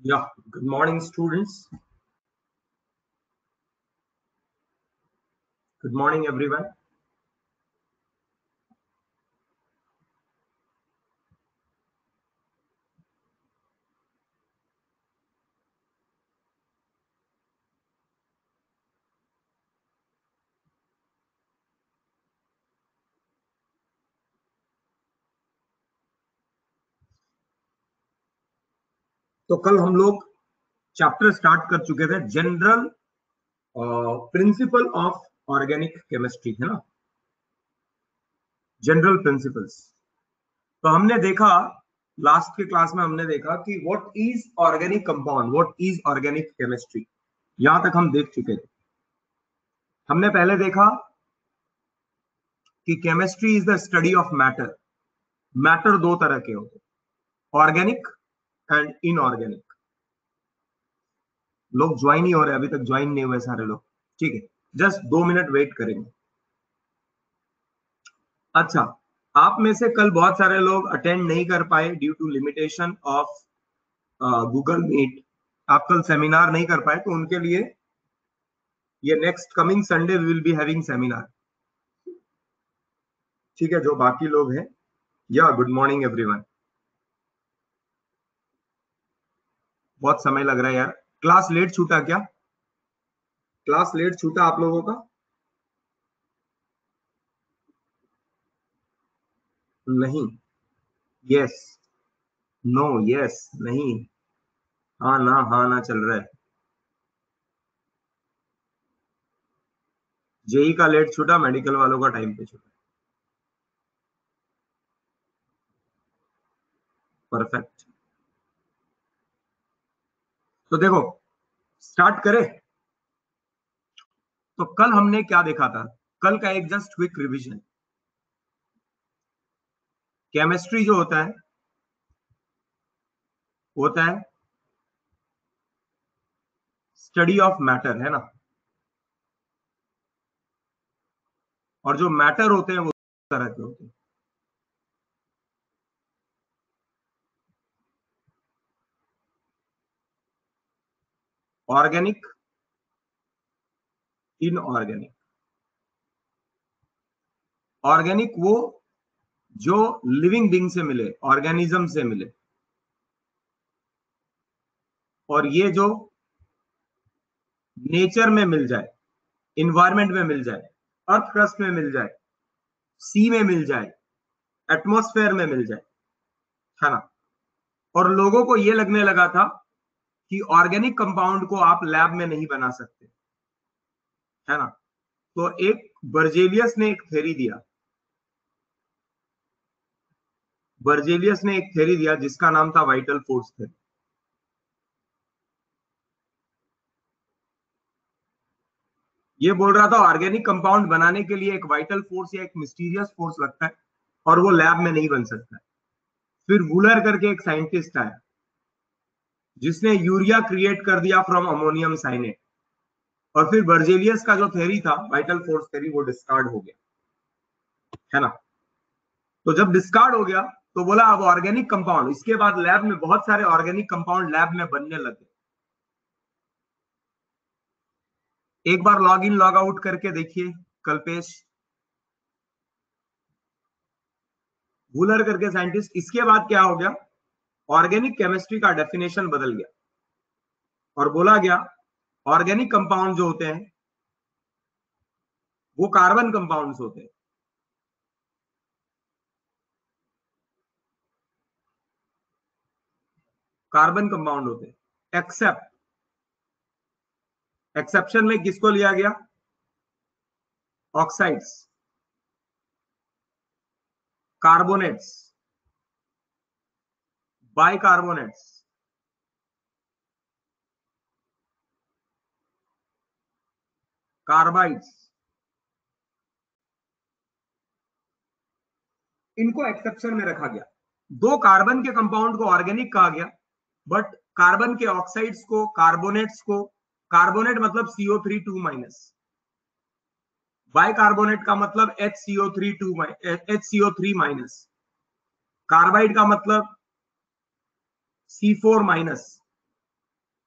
Yeah, good morning, students. Good morning, everyone. तो कल हम लोग चैप्टर स्टार्ट कर चुके थे, general principle of organic chemistry, है ना। General principles. तो हमने देखा, लास्ट के क्लास में हमने देखा कि what is organic compound, what is organic chemistry. यहां तक हम देख चुके थे। हमने पहले देखा कि chemistry is the study of matter. Matter दो तरह के होते हैं, ऑर्गेनिक एंड इनऑर्गेनिक। लोग ज्वाइन ही हो रहे हैं, अभी तक ज्वाइन नहीं हुए सारे लोग। ठीक है, जस्ट 2 मिनट वेट करेंगे। अच्छा, आप में से कल बहुत सारे लोग अटेंड नहीं कर पाए due to limitation of Google Meet. आप कल सेमिनार नहीं कर पाए, तो उनके लिए ये next coming Sunday we will be having seminar. ठीक है, जो बाकी लोग हैं। या गुड मॉर्निंग एवरीवन। बहुत समय लग रहा है यार। क्लास लेट छूटा क्या? क्लास लेट छूटा आप लोगों का? नहीं। यस। नो। यस। नहीं। हाँ ना चल रहा है। जेई का लेट छूटा, मेडिकल वालों का टाइम पे छूटा। परफेक्ट। तो देखो, स्टार्ट करें। तो कल हमने क्या देखा था? कल का एक जस्ट क्विक रिवीजन। केमिस्ट्री जो होता है स्टडी ऑफ मैटर, है ना। और जो मैटर होते हैं वो तरह के होते हैं। Organic, inorganic. ऑर्गेनिक वो जो लिविंग बीइंग से मिले, ऑर्गेनिज्म से मिले। और ये जो नेचर में मिल जाए, इन्वायरमेंट में मिल जाए, अर्थ क्रस्ट में मिल जाए, सी में मिल जाए, एटमॉस्फेयर में मिल जाए, है ना। और लोगों को ये लगने लगा था कि ऑर्गेनिक कंपाउंड को आप लैब में नहीं बना सकते, है ना। तो एक बर्जेलियस ने एक थ्योरी दिया। बर्जेलियस ने एक थ्योरी दिया जिसका नाम था वाइटल फोर्स थ्योरी। ये बोल रहा था ऑर्गेनिक कंपाउंड बनाने के लिए एक वाइटल फोर्स या एक मिस्टीरियस फोर्स लगता है, और वो लैब में नहीं बन सकता है। फिर वूलर करके एक साइंटिस्ट आया जिसने यूरिया क्रिएट कर दिया फ्रॉम अमोनियम साइनेट। और फिर बर्जेलियस का जो थ्योरी था, वाइटल फोर्स थ्योरी, वो डिस्कार्ड हो गया, है ना। तो जब डिस्कार्ड हो गया तो बोला अब ऑर्गेनिक कंपाउंड, इसके बाद लैब में बहुत सारे ऑर्गेनिक कंपाउंड लैब में बनने लगे। एक बार लॉग इन लॉग आउट करके देखिए कल्पेश, वूलर करके साइंटिस्ट। इसके बाद क्या हो गया, ऑर्गेनिक केमिस्ट्री का डेफिनेशन बदल गया और बोला गया ऑर्गेनिक कंपाउंड जो होते हैं वो कार्बन कंपाउंड्स होते हैं। कार्बन कंपाउंड होते हैं, एक्सेप्ट, एक्सेप्शन में किसको लिया गया? ऑक्साइड्स, कार्बोनेट्स, बाइकार्बोनेट्स, कार्बाइड्स, इनको एक्सेप्शन में रखा गया। दो कार्बन के कंपाउंड को ऑर्गेनिक कहा गया, बट कार्बन के ऑक्साइड्स को, कार्बोनेट्स को, कार्बोनेट मतलब CO3 2-, बाइकार्बोनेट का मतलब HCO3 कार्बाइड का मतलब C4-,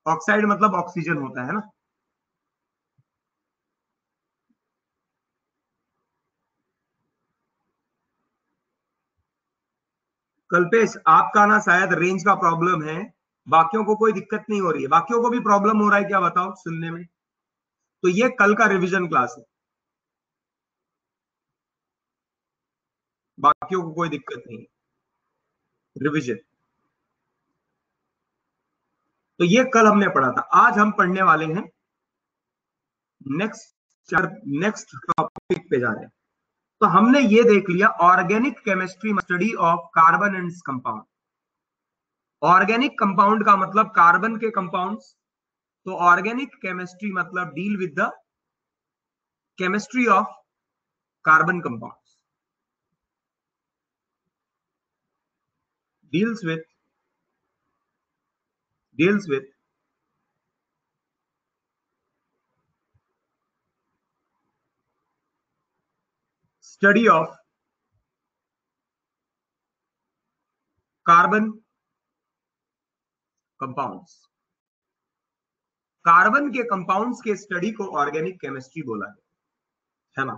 ऑक्साइड मतलब ऑक्सीजन होता है ना। कल्पेश, आपका ना शायद रेंज का प्रॉब्लम है, बाकियों को कोई दिक्कत नहीं हो रही है? बाकियों को भी प्रॉब्लम हो रहा है क्या, बताओ सुनने में? तो ये कल का रिवीजन क्लास है, बाकियों को कोई दिक्कत नहीं है। रिवीजन तो ये कल हमने पढ़ा था, आज हम पढ़ने वाले हैं नेक्स्ट नेक्स्ट टॉपिक पे जा रहे हैं। तो हमने ये देख लिया organic chemistry study of carbon and compound. Organic compound का मतलब कार्बन के कंपाउंड्स, तो ऑर्गेनिक केमिस्ट्री मतलब deal with the chemistry of carbon compounds, deals with deals with study of carbon compounds. Carbon के कंपाउंड्स के स्टडी को organic chemistry बोला है ना।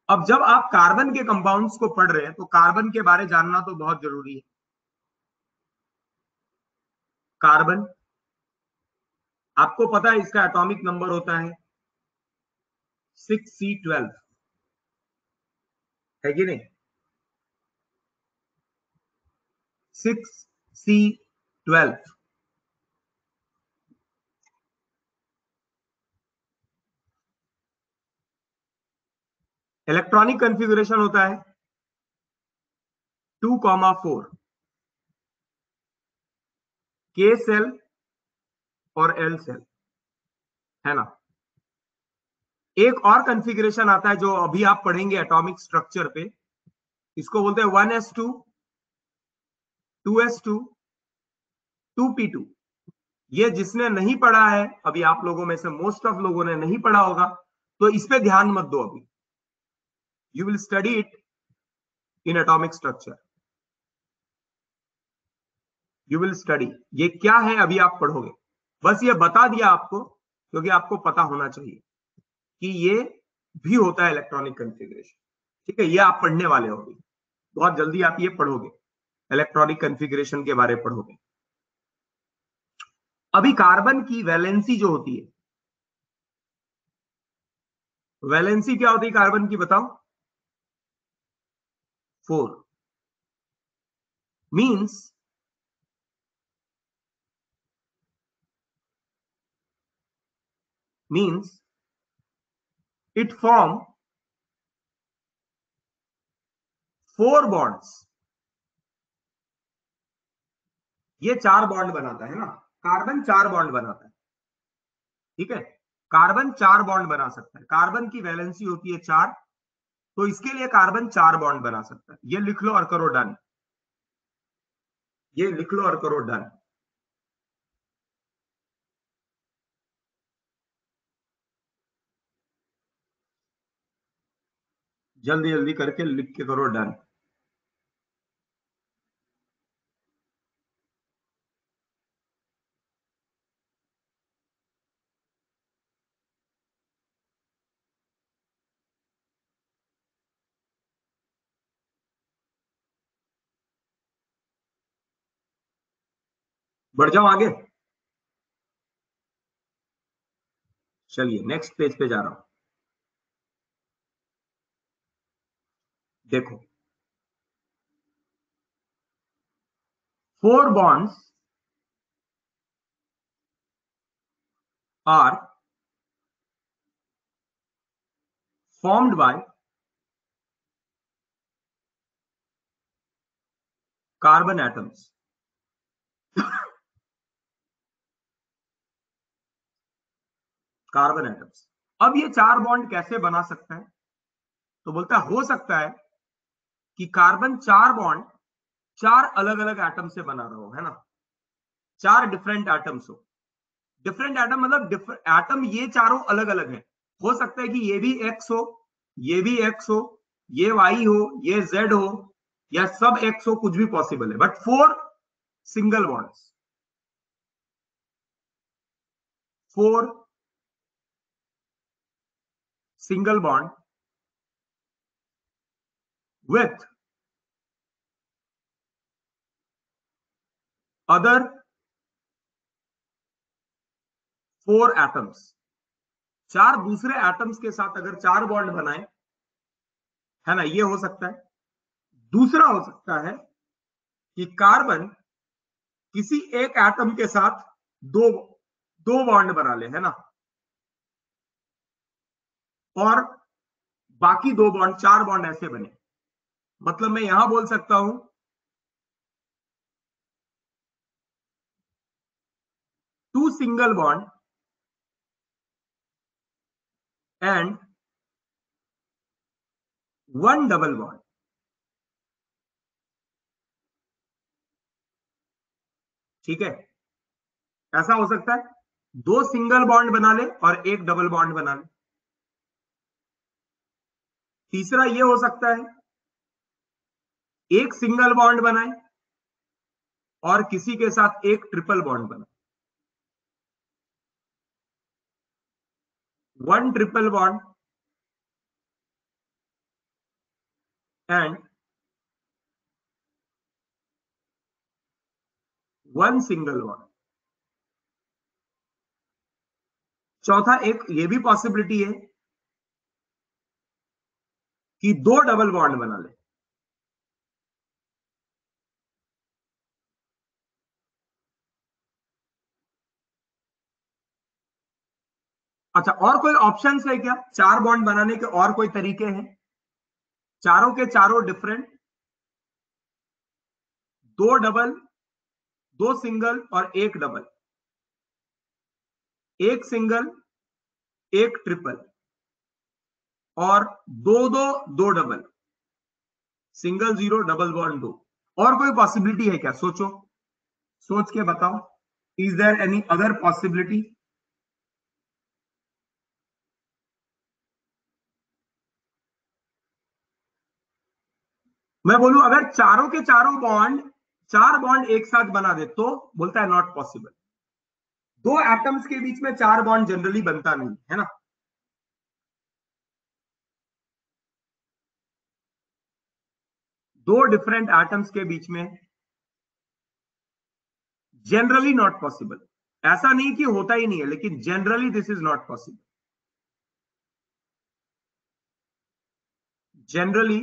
अब जब आप कार्बन के कंपाउंड्स को पढ़ रहे हैं तो कार्बन के बारे जानना तो बहुत जरूरी है। कार्बन, आपको पता है इसका एटॉमिक नंबर होता है 6C12, है कि नहीं? 6C12। इलेक्ट्रॉनिक कॉन्फ़िगरेशन होता है 2,4, K सेल और L सेल, है ना। एक और कॉन्फ़िगरेशन आता है जो अभी आप पढ़ेंगे एटॉमिक स्ट्रक्चर पे, इसको बोलते हैं 1s2, 2s2, 2p2। ये जिसने नहीं पढ़ा है, अभी आप लोगों में से मोस्ट ऑफ लोगों ने नहीं पढ़ा होगा, तो इस पे ध्यान मत दो अभी। You will study it in atomic structure, you will study. ये क्या है अभी आप पढ़ोगे, बस ये बता दिया आपको क्योंकि आपको पता होना चाहिए कि ये भी होता है इलेक्ट्रॉनिक कॉन्फ़िगरेशन। ठीक है, ये आप पढ़ने वाले हो अभी, बहुत जल्दी आप ये पढ़ोगे, इलेक्ट्रॉनिक कॉन्फ़िगरेशन के बारे में पढ़ोगे। अभी कार्बन की वैलेंसी जो होती है, वैलेंसी क्या होती है कार्बन की, बताओ? 4। Means it form 4 bonds। ये 4 बॉन्ड बनाता है ना, कार्बन 4 बॉन्ड बनाता है। ठीक है, कार्बन 4 बॉन्ड बना सकता है, कार्बन की वैलेंसी होती है 4, तो इसके लिए कार्बन 4 बॉन्ड बना सकता है। ये लिख लो और करो डन, ये लिख लो और करो डन। जल्दी जल्दी करके लिख के करो डन। बढ़ जाओ आगे, चलिए नेक्स्ट पेज पे जा रहा हूं। देखो, 4 bonds are formed by carbon atoms। Carbon atoms. अब ये 4 बॉन्ड कैसे बना सकता है, तो बोलता है हो सकता है कि कार्बन 4 बॉन्ड 4 अलग अलग एटम से बना रहा हो, है ना, 4 डिफरेंट एटम्स हो। डिफरेंट एटम मतलब एटम ये चारों अलग अलग है। हो सकता है कि ये भी एक्स हो, ये भी एक्स हो, ये वाई हो, ये जेड हो, या सब एक्स हो, कुछ भी पॉसिबल है, but 4 single bonds. 4 single bond with other 4 atoms, 4 दूसरे एटम्स के साथ अगर 4 बॉन्ड बनाए, है ना, ये हो सकता है। दूसरा हो सकता है कि कार्बन किसी एक एटम के साथ दो दो बॉन्ड बना ले, है ना, और बाकी 2 बॉन्ड, 4 बॉन्ड ऐसे बने। मतलब मैं यहां बोल सकता हूं 2 single bond and 1 double bond. ठीक है, ऐसा हो सकता है 2 सिंगल बॉन्ड बना ले और 1 डबल बॉन्ड बना ले। तीसरा ये हो सकता है 1 सिंगल बॉन्ड बनाए और किसी के साथ 1 ट्रिपल बॉन्ड बनाए। 1 triple bond and 1 single bond. चौथा एक ये भी पॉसिबिलिटी है कि 2 डबल बॉन्ड बना ले। अच्छा, और कोई ऑप्शंस है क्या 4 बॉन्ड बनाने के? और कोई तरीके हैं? चारों के चारों डिफरेंट, 2 डबल, 2 सिंगल और 1 डबल, 1 सिंगल, 1 ट्रिपल और 2 डबल, सिंगल 0 डबल बॉन्ड 2। और कोई पॉसिबिलिटी है क्या? सोचो, सोच के बताओ, is there any other possibility? मैं बोलूं अगर चारों के चारों बॉन्ड, 4 बॉन्ड एक साथ बना दे तो बोलता है नॉट पॉसिबल। 2 एटम्स के बीच में 4 बॉन्ड जनरली बनता नहीं है ना। 2 डिफरेंट एटम्स के बीच में जनरली नॉट पॉसिबल। ऐसा नहीं कि होता ही नहीं है, लेकिन generally this is not possible. Generally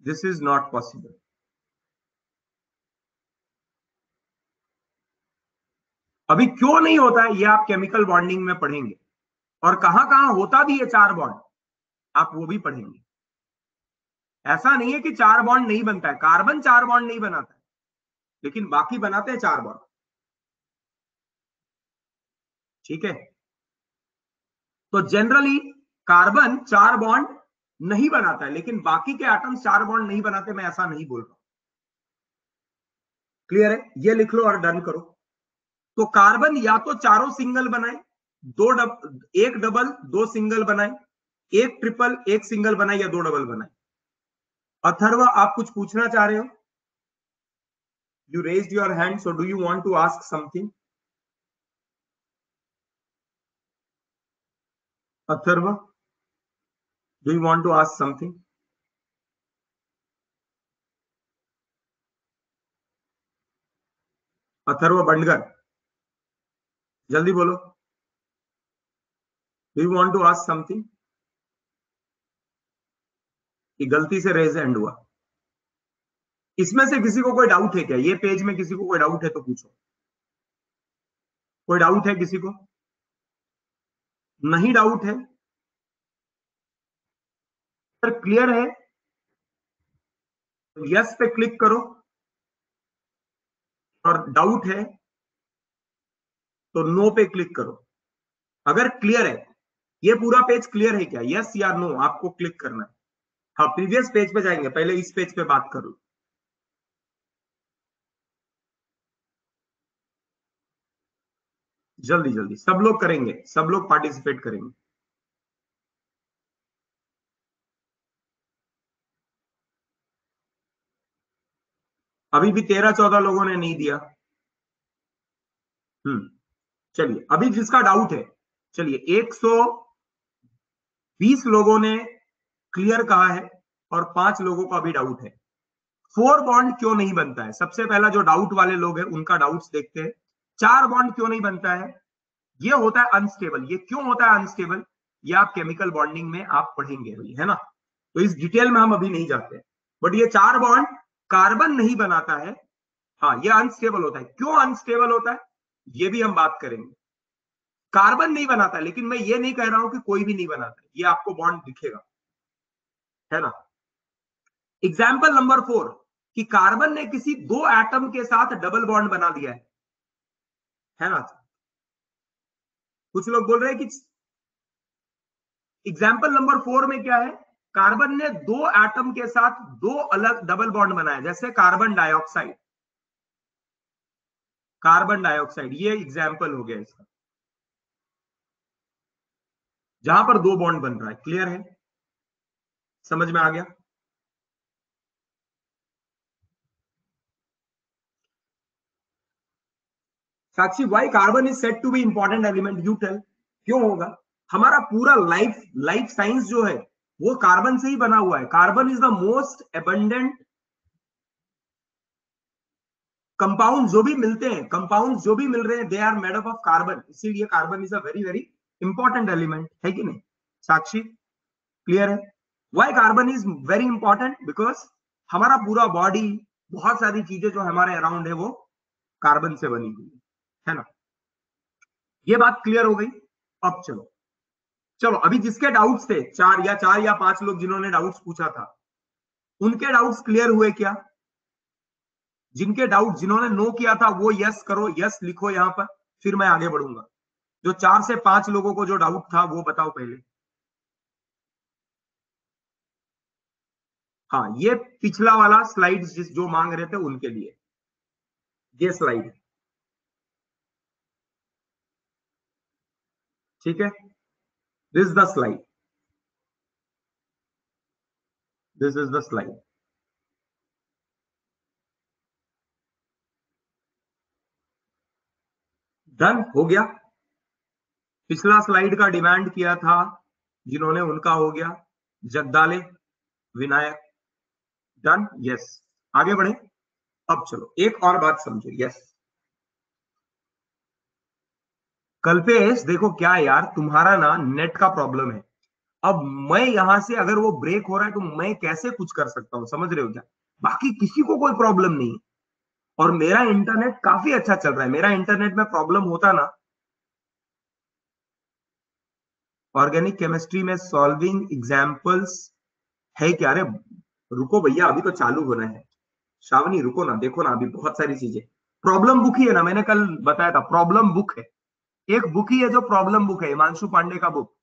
this is not possible. अभी क्यों नहीं होता है ये आप केमिकल बॉन्डिंग में पढ़ेंगे, और कहां कहां होता भी है 4 बॉन्ड, आप वो भी पढ़ेंगे। ऐसा नहीं है कि 4 बॉन्ड नहीं बनता है, कार्बन 4 बॉन्ड नहीं बनाता है, लेकिन बाकी बनाते हैं 4 बॉन्ड। ठीक है, तो जनरली कार्बन 4 बॉन्ड नहीं बनाता है, लेकिन बाकी के एटम्स 4 बॉन्ड नहीं बनाते, मैं ऐसा नहीं बोल रहा हूं। क्लियर है? ये लिख लो और डन करो। तो कार्बन या तो चारों सिंगल बनाए, एक डबल, 2 सिंगल बनाए, एक ट्रिपल, एक सिंगल बनाए, या 2 डबल बनाए। अथर्व, आप कुछ पूछना चाह रहे हो? You raised your hand, so do you want to ask something? Atharva, do you want to ask something? Atharva Bandgar, जल्दी बोलो, do you want to ask something? कि गलती से रेज हैंड हुआ? इसमें से किसी को कोई डाउट है क्या? ये पेज में किसी को कोई डाउट है तो पूछो। कोई डाउट है किसी को? नहीं डाउट है? पर क्लियर है? यस पे क्लिक करो, और डाउट है तो नो पे क्लिक करो। अगर क्लियर है, ये पूरा पेज क्लियर है क्या? यस या नो आपको क्लिक करना है। हाँ, प्रीवियस पेज पे जाएंगे, पहले इस पेज पे बात करो। जल्दी जल्दी सब लोग करेंगे, सब लोग पार्टिसिपेट करेंगे। अभी भी 13-14 लोगों ने नहीं दिया। चलिए अभी जिसका डाउट है, चलिए 120 लोगों ने क्लियर कहा है और 5 लोगों का अभी डाउट है। 4 बॉन्ड क्यों नहीं बनता है? सबसे पहला जो डाउट वाले लोग हैं उनका डाउट्स देखते हैं। 4 बॉन्ड क्यों नहीं बनता है? ये होता है अनस्टेबल। ये क्यों होता है अनस्टेबल? ये आप केमिकल बॉन्डिंग में आप पढ़ेंगे अभी, है ना? तो इस डिटेल में हम अभी नहीं जाते हैं। बट ये 4 बॉन्ड कार्बन नहीं बनाता है। हाँ, ये अनस्टेबल होता है। क्यों अनस्टेबल होता है ये भी हम बात करेंगे। कार्बन नहीं बनाता, लेकिन मैं ये नहीं कह रहा हूं कि कोई भी नहीं बनाता। ये आपको बॉन्ड दिखेगा, है ना? एग्जाम्पल नंबर 4 कि कार्बन ने किसी 2 एटम के साथ डबल बॉन्ड बना दिया है ना? कुछ लोग बोल रहे हैं कि एग्जाम्पल नंबर 4 में क्या है? कार्बन ने 2 एटम के साथ 2 अलग डबल बॉन्ड बनाया, जैसे कार्बन डाइऑक्साइड। कार्बन डाइऑक्साइड ये एग्जाम्पल हो गया इसका, जहां पर 2 बॉन्ड बन रहा है। क्लियर है? समझ में आ गया? Sakshi, why carbon is said to be important element? You tell. क्यों होगा? हमारा पूरा लाइफ लाइफ साइंस जो है वो कार्बन से ही बना हुआ है। Carbon is the most abundant compound. जो भी मिलते हैं, कंपाउंड जो भी मिल रहे हैं, they are made up of carbon. इसीलिए carbon is a very very important element, है कि नहीं साक्षी? क्लियर है? Why carbon is very important? Because हमारा पूरा बॉडी, बहुत सारी चीजें जो हमारे अराउंड है वो कार्बन से बनी हुई है ना? ये बात क्लियर हो गई। अब चलो चलो अभी जिसके डाउट्स थे, 4 या 5 लोग जिन्होंने डाउट्स पूछा था, उनके डाउट्स क्लियर हुए क्या? जिनके डाउट, जिन्होंने नो किया था वो यस करो, यस लिखो यहां पर, फिर मैं आगे बढ़ूंगा। जो 4 से 5 लोगों को जो डाउट था वो बताओ पहले। हाँ, ये पिछला वाला स्लाइड जिस जो मांग रहे थे उनके लिए ये स्लाइड है, ठीक है? This is the slide, this is the slide. Done हो गया। पिछला स्लाइड का डिमांड किया था जिन्होंने, उनका हो गया। Jagdale Vinayak, done, yes. आगे बढ़े। अब चलो एक और बात समझो। यस, कल्पेश देखो क्या है यार, तुम्हारा ना नेट का प्रॉब्लम है। अब मैं यहां से अगर वो ब्रेक हो रहा है तो मैं कैसे कुछ कर सकता हूं, समझ रहे हो क्या? बाकी किसी को कोई प्रॉब्लम नहीं है और मेरा इंटरनेट काफी अच्छा चल रहा है। मेरा इंटरनेट में प्रॉब्लम होता ना। ऑर्गेनिक केमिस्ट्री में सॉल्विंग एग्जांपल्स है क्या? अरे रुको भैया, अभी तो चालू होना है। श्रावणी रुको ना, देखो ना, अभी बहुत सारी चीजें। प्रॉब्लम बुक ही है ना, मैंने कल बताया था, प्रॉब्लम बुक है। एक बुक ही है जो प्रॉब्लम बुक है, हिमांशु पांडे का बुक।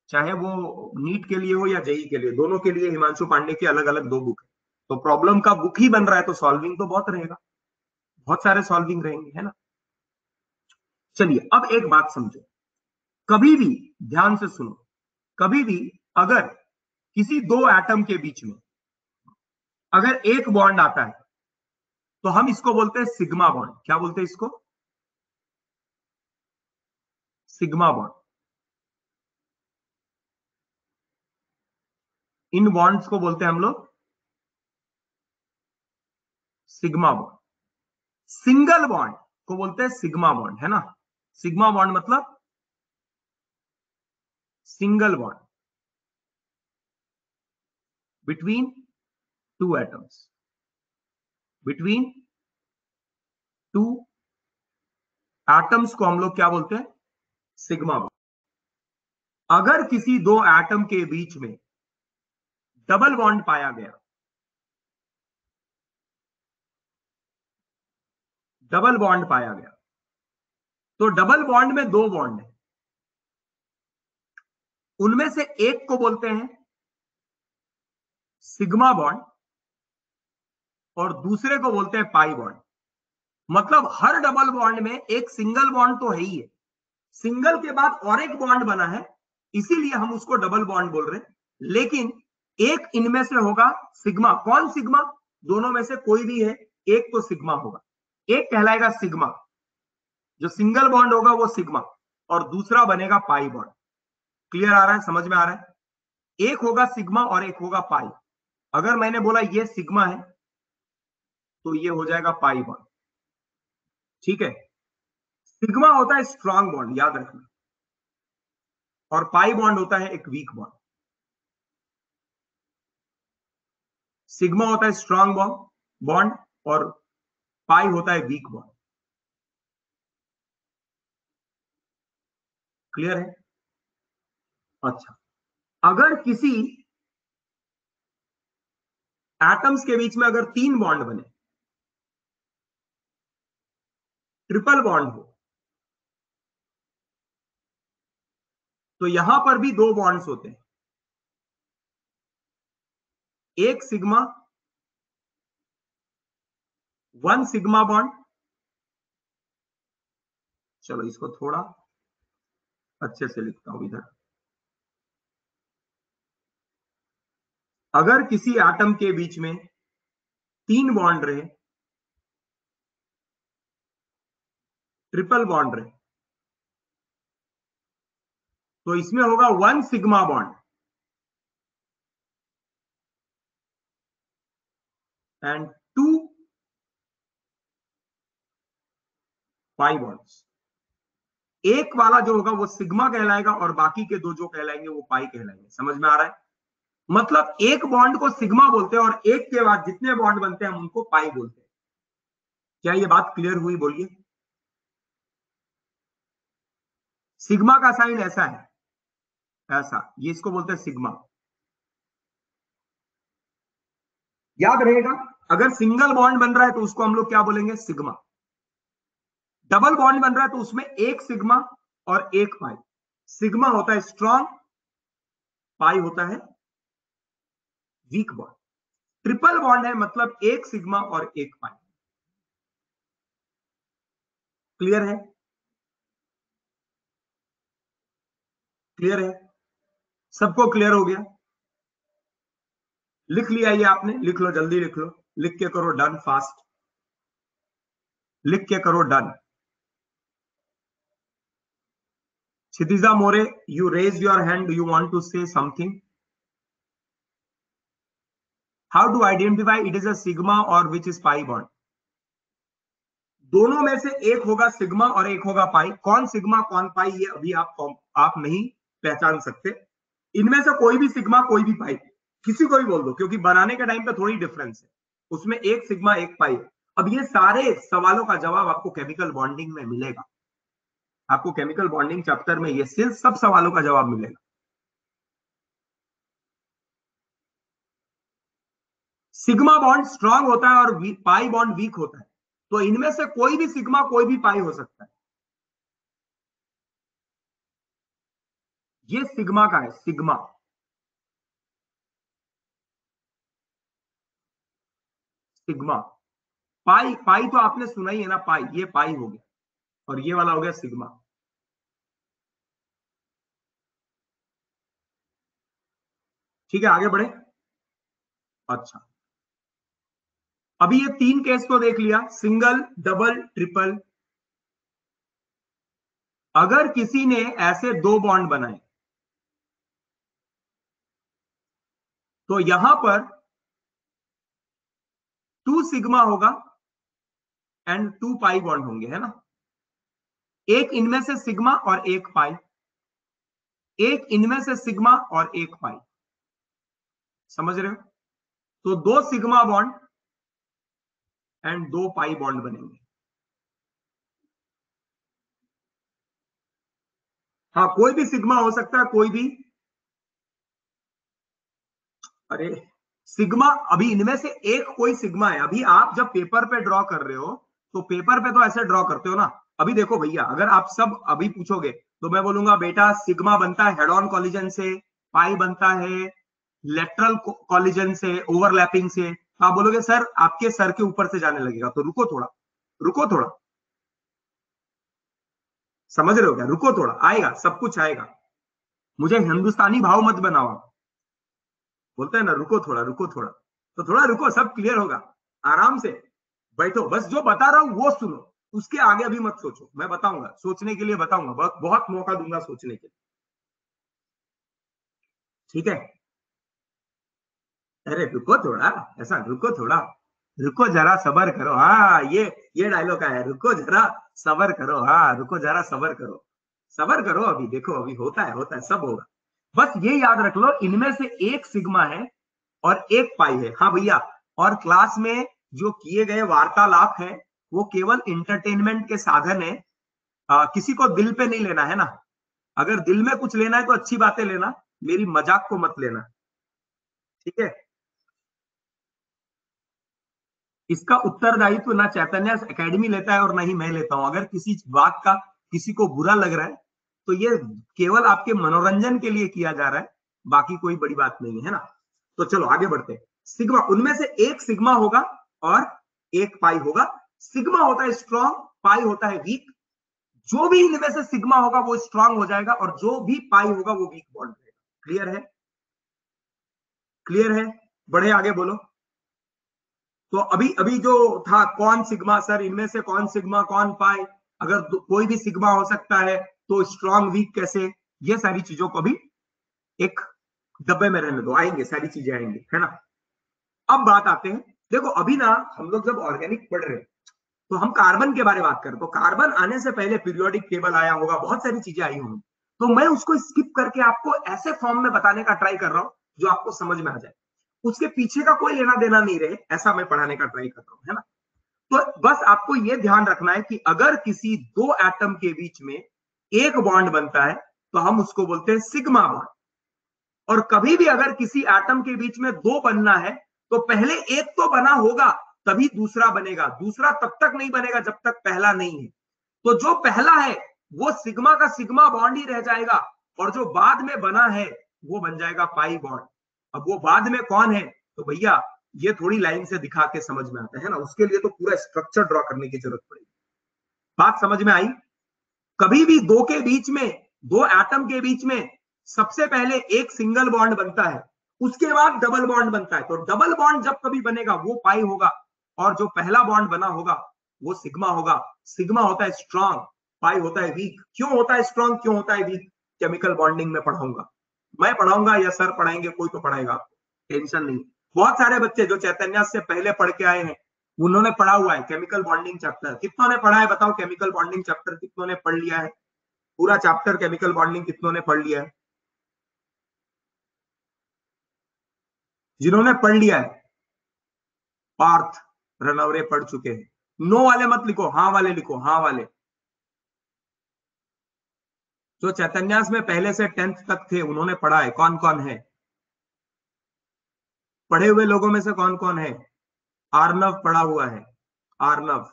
चाहे वो नीट के लिए हो या जेई के लिए, दोनों के लिए हिमांशु पांडे के अलग अलग 2 बुक है। तो प्रॉब्लम का बुक ही बन रहा है तो सॉल्विंग तो बहुत रहेगा, बहुत सारे सॉल्विंग रहेंगे, है ना? चलिए अब एक बात समझो। कभी भी ध्यान से सुनो, कभी भी अगर किसी 2 एटम के बीच में अगर एक बॉन्ड आता है तो हम इसको बोलते हैं सिग्मा बॉन्ड। क्या बोलते हैं इसको? Sigma bond. इन बॉन्ड्स को बोलते हैं हम लोग सिग्मा बॉन्ड। सिंगल बॉन्ड को बोलते हैं सिग्मा बॉन्ड, है ना? सिग्मा बॉन्ड मतलब single bond between 2 atoms, between 2 atoms को हम लोग क्या बोलते हैं? Sigma bond. अगर किसी 2 एटम के बीच में डबल बॉन्ड पाया गया, डबल बॉन्ड पाया गया, तो डबल बॉन्ड में 2 बॉन्ड है, उनमें से एक को बोलते हैं सिग्मा बॉन्ड और दूसरे को बोलते हैं पाई बॉन्ड। मतलब हर डबल बॉन्ड में एक सिंगल बॉन्ड तो है ही है, सिंगल के बाद और एक बॉन्ड बना है, इसीलिए हम उसको डबल बॉन्ड बोल रहे हैं। लेकिन एक इनमें से होगा सिग्मा। कौन सिग्मा? दोनों में से कोई भी है, एक तो सिग्मा होगा, एक कहलाएगा सिग्मा। जो सिंगल बॉन्ड होगा वो सिग्मा और दूसरा बनेगा पाई बॉन्ड। क्लियर आ रहा है, समझ में आ रहा है? एक होगा सिग्मा और एक होगा पाई। अगर मैंने बोला ये सिग्मा है तो ये हो जाएगा पाई बॉन्ड। ठीक है, सिग्मा होता है स्ट्रॉन्ग बॉन्ड, याद रखना, और पाई बॉन्ड होता है एक वीक बॉन्ड। सिग्मा होता है स्ट्रॉन्ग बॉन्ड और पाई होता है वीक बॉन्ड। क्लियर है? अच्छा, अगर किसी एटम्स के बीच में अगर 3 बॉन्ड बने, ट्रिपल बॉन्ड हो, तो यहां पर भी 2 बॉन्ड्स होते हैं, एक सिग्मा, 1 सिग्मा बॉन्ड। चलो इसको थोड़ा अच्छे से लिखता हूं इधर। अगर किसी एटम के बीच में 3 बॉन्ड रहे, ट्रिपल बॉन्ड रहे, तो इसमें होगा 1 sigma bond and 2 pi bonds. एक वाला जो होगा वो सिग्मा कहलाएगा और बाकी के 2 जो कहलाएंगे वो पाई कहलाएंगे। समझ में आ रहा है? मतलब एक बॉन्ड को सिग्मा बोलते हैं और एक के बाद जितने बॉन्ड बनते हैं हम उनको पाई बोलते हैं। क्या ये बात क्लियर हुई? बोलिए। सिग्मा का साइन ऐसा है, ऐसा, ये इसको बोलते हैं सिग्मा। याद रहेगा, अगर सिंगल बॉन्ड बन रहा है तो उसको हम लोग क्या बोलेंगे? सिग्मा। डबल बॉन्ड बन रहा है तो उसमें एक सिग्मा और एक पाई। सिग्मा होता है स्ट्रॉन्ग, पाई होता है वीक बॉन्ड। ट्रिपल बॉन्ड है मतलब एक सिग्मा और एक पाई। क्लियर है? क्लियर है? सबको क्लियर हो गया? लिख लिया ये आपने? लिख लो, जल्दी लिख लो, लिख के करो डन, फास्ट लिख के करो done. Kshitija more, you raised your hand, do you want to say something? How to identify it is a sigma or which is pi bond? दोनों में से एक होगा सिग्मा और एक होगा पाई। कौन सिग्मा कौन पाई ये अभी आप नहीं पहचान सकते। इनमें से कोई भी सिग्मा कोई भी पाई, किसी को भी बोल दो, क्योंकि बनाने के टाइम पे थोड़ी डिफरेंस है, उसमें एक सिग्मा एक पाई है। अब ये सारे सवालों का जवाब आपको केमिकल बॉन्डिंग में मिलेगा। आपको केमिकल बॉन्डिंग चैप्टर में ये सब सवालों का जवाब मिलेगा। सिग्मा बॉन्ड स्ट्रांग होता है और पाई बॉन्ड वीक होता है, तो इनमें से कोई भी सिग्मा कोई भी पाई हो सकता है। ये सिग्मा का है, सिग्मा। सिग्मा, पाई, पाई तो आपने सुना ही है ना, पाई, ये पाई हो गया और ये वाला हो गया सिग्मा। ठीक है, आगे बढ़े। अच्छा, अभी ये 3 केस को देख लिया, सिंगल, डबल, ट्रिपल। अगर किसी ने ऐसे 2 बॉन्ड बनाए तो यहां पर 2 सिग्मा होगा एंड 2 पाई बॉन्ड होंगे, है ना। एक इनमें से सिग्मा और एक पाई, एक इनमें से सिग्मा और एक पाई। समझ रहे हो? तो 2 sigma bond and 2 pi bond बनेंगे। हाँ, कोई भी सिग्मा हो सकता है, कोई भी। अरे सिग्मा, अभी इनमें से एक कोई सिग्मा है। अभी आप जब पेपर पे ड्रॉ कर रहे हो तो पेपर पे तो ऐसे ड्रॉ करते हो ना। अभी देखो भैया, अगर आप सब अभी पूछोगे तो मैं बोलूंगा बेटा सिग्मा बनता है हेड ऑन कॉलिजन से, पाई बनता है लेटरल कॉलिजन से, ओवरलैपिंग से। तो आप बोलोगे सर आपके सर के ऊपर से जाने लगेगा। तो रुको थोड़ा, रुको थोड़ा, समझ रहे हो क्या? रुको थोड़ा, आएगा, सब कुछ आएगा। मुझे हिंदुस्तानी भाव मत बनाओ। बोलते हैं ना रुको थोड़ा, रुको थोड़ा, तो थोड़ा रुको, सब क्लियर होगा। आराम से बैठो, बस जो बता रहा हूं वो सुनो। उसके आगे अभी मत सोचो, मैं बताऊंगा, सोचने के लिए बताऊंगा, बहुत बहुत मौका दूंगा सोचने के लिए, ठीक है। अरे रुको थोड़ा, ऐसा रुको थोड़ा, रुको जरा सबर करो, हाँ ये डायलॉग आया, रुको जरा सबर करो, हाँ रुको जरा सबर करो, सबर करो, अभी देखो, अभी होता है, सब होगा। बस ये याद रख लो, इनमें से एक सिग्मा है और एक पाई है, हाँ भैया। और क्लास में जो किए गए वार्तालाप है वो केवल इंटरटेनमेंट के साधन है, किसी को दिल पे नहीं लेना है ना। अगर दिल में कुछ लेना है तो अच्छी बातें लेना, मेरी मजाक को मत लेना, ठीक है। इसका उत्तरदायित्व ना चैतन्य एकेडमी लेता है और ना ही मैं लेता हूं। अगर किसी बात का किसी को बुरा लग रहा है तो ये केवल आपके मनोरंजन के लिए किया जा रहा है, बाकी कोई बड़ी बात नहीं है ना। तो चलो आगे बढ़ते हैं। सिग्मा, उनमें से एक सिग्मा होगा और एक पाई होगा। सिग्मा होता है स्ट्रॉन्ग, पाई होता है वीक। जो भी इनमें से सिग्मा होगा वो स्ट्रांग हो जाएगा और जो भी पाई होगा वो वीक बॉन्ड रहेगा। क्लियर है? क्लियर है? बढ़े आगे, बोलो। तो अभी अभी जो था कौन सिग्मा सर, इनमें से कौन सिग्मा कौन पाई, अगर कोई भी सिग्मा हो सकता है तो स्ट्रांग वीक कैसे, ये सारी चीजों को भी एक डब्बे में रहने दो, आएंगे सारी चीजें आएंगे, है ना। अब बात आते हैं, देखो अभी ना हम लोग जब ऑर्गेनिक पढ़ रहे हैं तो हम कार्बन के बारे में बात करें, तो कार्बन आने से पहले पीरियोडिक टेबल आया होगा, बहुत सारी चीजें आई होंगी। तो मैं उसको स्किप करके आपको ऐसे फॉर्म में बताने का ट्राई कर रहा हूं जो आपको समझ में आ जाए, उसके पीछे का कोई लेना देना नहीं रहे, ऐसा मैं पढ़ाने का ट्राई कर रहा हूं, है ना। तो बस आपको यह ध्यान रखना है कि अगर किसी दो एटम के बीच में एक बॉन्ड बनता है तो हम उसको बोलते हैं सिग्मा बॉन्ड। और कभी भी अगर किसी एटम के बीच में दो बनना है तो पहले एक तो बना होगा तभी दूसरा बनेगा, दूसरा तब तक नहीं बनेगा जब तक पहला नहीं है। तो जो पहला है वो सिग्मा का सिग्मा बॉन्ड ही रह जाएगा और जो बाद में बना है वो बन जाएगा पाई बॉन्ड। अब वो बाद में कौन है तो भैया ये थोड़ी लाइन से दिखा के समझ में आता है ना, उसके लिए तो पूरा स्ट्रक्चर ड्रॉ करने की जरूरत पड़ेगी। बात समझ में आई? कभी भी दो के बीच में, दो एटम के बीच में सबसे पहले एक सिंगल बॉन्ड बनता है, उसके बाद डबल बॉन्ड बनता है। तो डबल बॉन्ड जब कभी बनेगा वो पाई होगा और जो पहला बॉन्ड बना होगा वो सिग्मा होगा। सिग्मा होता है स्ट्रॉन्ग, पाई होता है वीक। क्यों होता है स्ट्रॉन्ग, क्यों होता है वीक, केमिकल बॉन्डिंग में पढ़ाऊंगा, मैं पढ़ाऊंगा या सर पढ़ाएंगे, कोई तो पढ़ाएगा, टेंशन नहीं। बहुत सारे बच्चे जो चैतन्य से पहले पढ़ के आए हैं उन्होंने पढ़ा हुआ है केमिकल बॉन्डिंग चैप्टर। कितनों ने पढ़ा है बताओ, केमिकल बॉन्डिंग चैप्टर कितनों ने पढ़ लिया है? पूरा चैप्टर केमिकल बॉन्डिंग कितनों ने पढ़ लिया है? जिन्होंने पढ़ लिया है, पार्थ रनवरे पढ़ चुके हैं। नो वाले मत लिखो, हाँ वाले लिखो, हाँ वाले। जो चैतन्यास में पहले से 10th तक थे उन्होंने पढ़ा है, कौन कौन है? पढ़े हुए लोगों में से कौन कौन है? आर्नव पढ़ा हुआ है, आर्नव।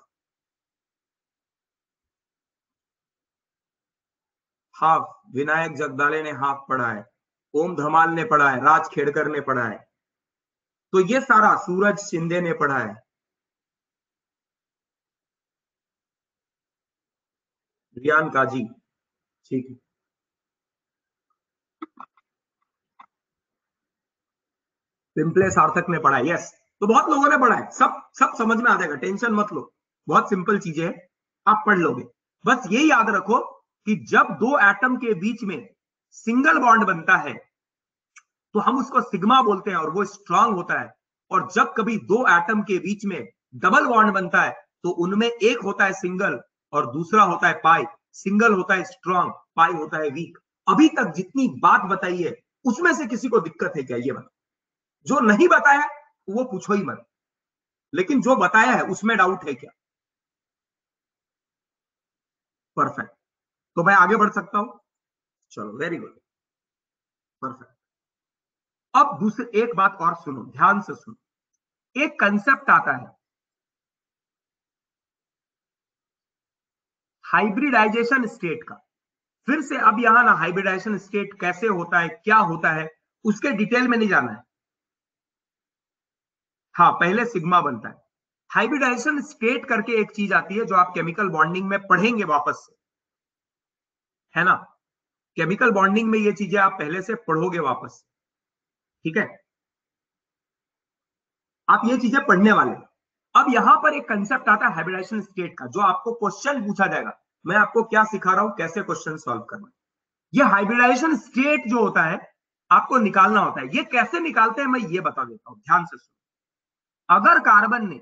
हाफ विनायक जगदाले ने हाफ पढ़ा है, ओम धमाल ने पढ़ा है, राज खेड़कर ने पढ़ा है। तो ये सारा सूरज शिंदे ने पढ़ा है, रियान काजी, ठीक है। पिंपले सार्थक ने पढ़ा है, यस। तो बहुत लोगों ने पढ़ा है, सब सब समझ में आ जाएगा, टेंशन मत लो, बहुत सिंपल चीजें हैं, आप पढ़ लोगे। बस ये याद रखो कि जब दो एटम के बीच में सिंगल बॉन्ड बनता है तो हम उसको सिग्मा बोलते हैं और वो स्ट्रांग होता है। और जब कभी दो एटम के बीच में डबल बॉन्ड बनता है तो उनमें एक होता है सिंगल और दूसरा होता है पाई। सिंगल होता है स्ट्रांग, पाई होता है वीक। अभी तक जितनी बात बताई है उसमें से किसी को दिक्कत है क्या, ये बात? जो नहीं बताया वो पूछो ही मत, लेकिन जो बताया है उसमें डाउट है क्या? परफेक्ट। तो मैं आगे बढ़ सकता हूं? चलो वेरी गुड, परफेक्ट। अब दूसरी एक बात और सुनो, ध्यान से सुनो। एक कंसेप्ट आता है हाइब्रिडाइजेशन स्टेट का। फिर से अब यहां ना हाइब्रिडाइजेशन स्टेट कैसे होता है, क्या होता है, उसके डिटेल में नहीं जाना है। हाँ, पहले सिग्मा बनता है। हाइब्रिडाइजेशन स्टेट करके एक चीज आती है जो आप केमिकल बॉन्डिंग में पढ़ेंगे वापस से, है ना। केमिकल बॉन्डिंग में ये चीजें आप पहले से पढ़ोगे वापस, ठीक है। आप ये चीजें पढ़ने वाले। अब यहां पर एक कंसेप्ट आता है हाइब्रिडाइजेशन स्टेट का, जो आपको क्वेश्चन पूछा जाएगा। मैं आपको क्या सिखा रहा हूं, कैसे क्वेश्चन सॉल्व करना। ये हाइब्रिडाइजेशन स्टेट जो होता है आपको निकालना होता है। ये कैसे निकालते हैं मैं ये बता देता हूं, ध्यान से सुनो। अगर कार्बन ने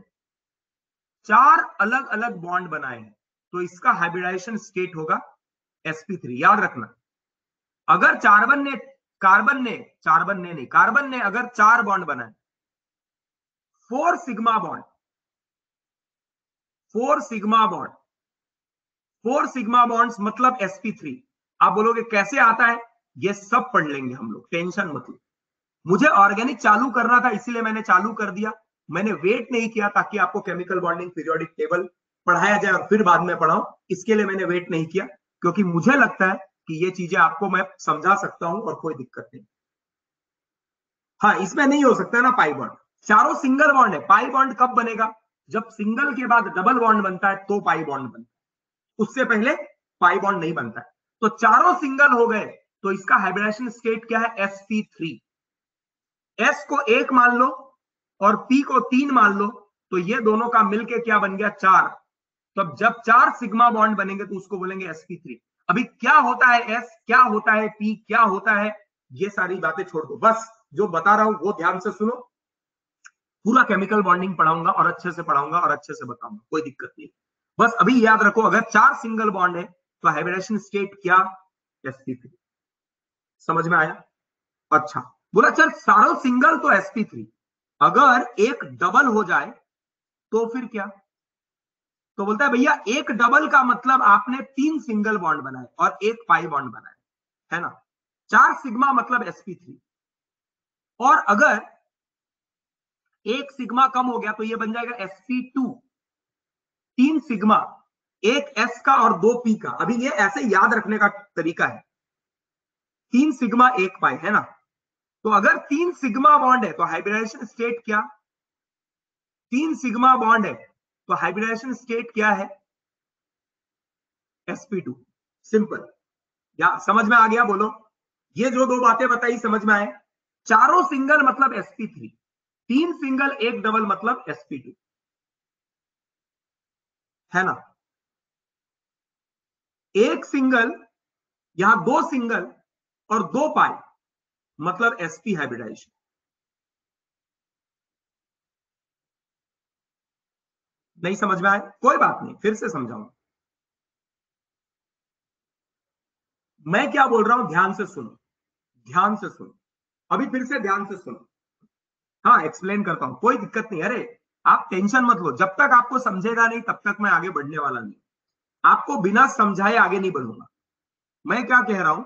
4 अलग अलग बॉन्ड बनाए हैं तो इसका हाइब्रिडाइजेशन स्टेट होगा sp3। याद रखना, अगर कार्बन ने अगर 4 बॉन्ड बनाए, 4 sigma bond, 4 sigma bond, 4 sigma bonds मतलब sp3। आप बोलोगे कैसे आता है, ये सब पढ़ लेंगे हम लोग, टेंशन मत लो। मुझे ऑर्गेनिक चालू करना था इसीलिए मैंने चालू कर दिया। मैंने वेट नहीं किया ताकि आपको केमिकल बॉन्डिंग पीरियोडिक टेबल पढ़ाया जाए और फिर बाद में पढ़ाऊं, इसके लिए मैंने वेट नहीं किया, क्योंकि मुझे लगता है कि ये चीजें आपको मैं समझा सकता हूं और कोई दिक्कत नहीं। हाँ, इसमें नहीं हो सकता ना पाई बॉन्ड, चारों सिंगल बॉन्ड है। पाई बॉन्ड कब बनेगा, जब सिंगल के बाद डबल बॉन्ड बनता है तो पाई बॉन्ड बनता है, उससे पहले पाई बॉन्ड नहीं बनता है। तो चारों सिंगल हो गए तो इसका हाइब्रिडाइजेशन स्टेट क्या है, sp3। s को 1 मान लो और p को 3 मान लो, तो ये दोनों का मिलके क्या बन गया, 4। तो अब जब 4 सिग्मा बॉन्ड बनेंगे तो उसको बोलेंगे sp3। अभी क्या होता है s, क्या होता है p, क्या होता है, ये सारी बातें छोड़ दो, बस जो बता रहा हूं वो ध्यान से सुनो। पूरा केमिकल बॉन्डिंग पढ़ाऊंगा और अच्छे से पढ़ाऊंगा और अच्छे से बताऊंगा, कोई दिक्कत नहीं। बस अभी याद रखो, अगर 4 सिंगल बॉन्ड है तो हाइब्रिडेशन स्टेट क्या, sp3। समझ में आया? अच्छा, बोला चल सारों सिंगल तो sp3, अगर एक डबल हो जाए तो फिर क्या? तो बोलता है भैया एक डबल का मतलब आपने 3 सिंगल बॉन्ड बनाए और एक पाई बॉन्ड बनाए, है ना। 4 सिग्मा मतलब sp3, और अगर एक सिग्मा कम हो गया तो ये बन जाएगा sp2। 3 सिग्मा, एक s का और 2 p का। अभी ये ऐसे याद रखने का तरीका है, 3 सिग्मा 1 पाई, है ना। तो अगर 3 सिग्मा बॉन्ड है तो हाइब्रिडाइजेशन स्टेट क्या, 3 सिग्मा बॉन्ड है तो हाइब्रिडाइजेशन स्टेट क्या है, sp2। सिंपल, या समझ में आ गया? बोलो, ये जो 2 बातें बताई समझ में आए? चारों सिंगल मतलब sp3, 3 सिंगल 1 डबल मतलब sp2, है ना। एक सिंगल, यहां 2 सिंगल और 2 पाई मतलब sp हाइब्रिडाइजेशन। नहीं समझ में आए? कोई बात नहीं, फिर से समझाऊंगा। मैं क्या बोल रहा हूं ध्यान से सुनो, ध्यान से सुनो, अभी फिर से ध्यान से सुनो। हाँ, एक्सप्लेन करता हूं, कोई दिक्कत नहीं। अरे आप टेंशन मत लो, जब तक आपको समझेगा नहीं तब तक मैं आगे बढ़ने वाला नहीं। आपको बिना समझाए आगे नहीं बढ़ूंगा। मैं क्या कह रहा हूं,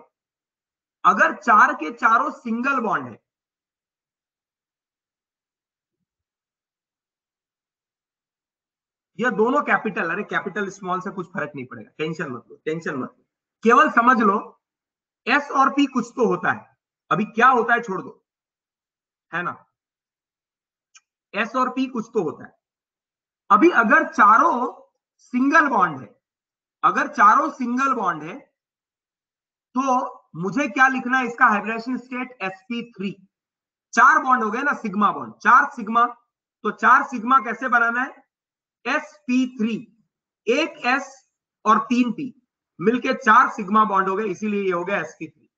अगर 4 के चारों सिंगल बॉन्ड है, ये दोनों कैपिटल, अरे कैपिटल स्मॉल से कुछ फर्क नहीं पड़ेगा, टेंशन मत लो, टेंशन मत लो। केवल समझ लो एस और पी कुछ तो होता है, अभी क्या होता है छोड़ दो, है ना। एस और पी कुछ तो होता है। अभी अगर चारों सिंगल बॉन्ड है, अगर चारों सिंगल बॉन्ड है तो मुझे क्या लिखना है, इसका हाइब्रिडेशन स्टेट sp3। 4 बॉन्ड हो गए ना, सिग्मा बॉन्ड, 4 सिग्मा, तो 4 सिग्मा कैसे बनाना है, sp3। एक s और 3 p मिलके 4 सिग्मा बॉन्ड हो गए, इसीलिए ये हो गया sp3।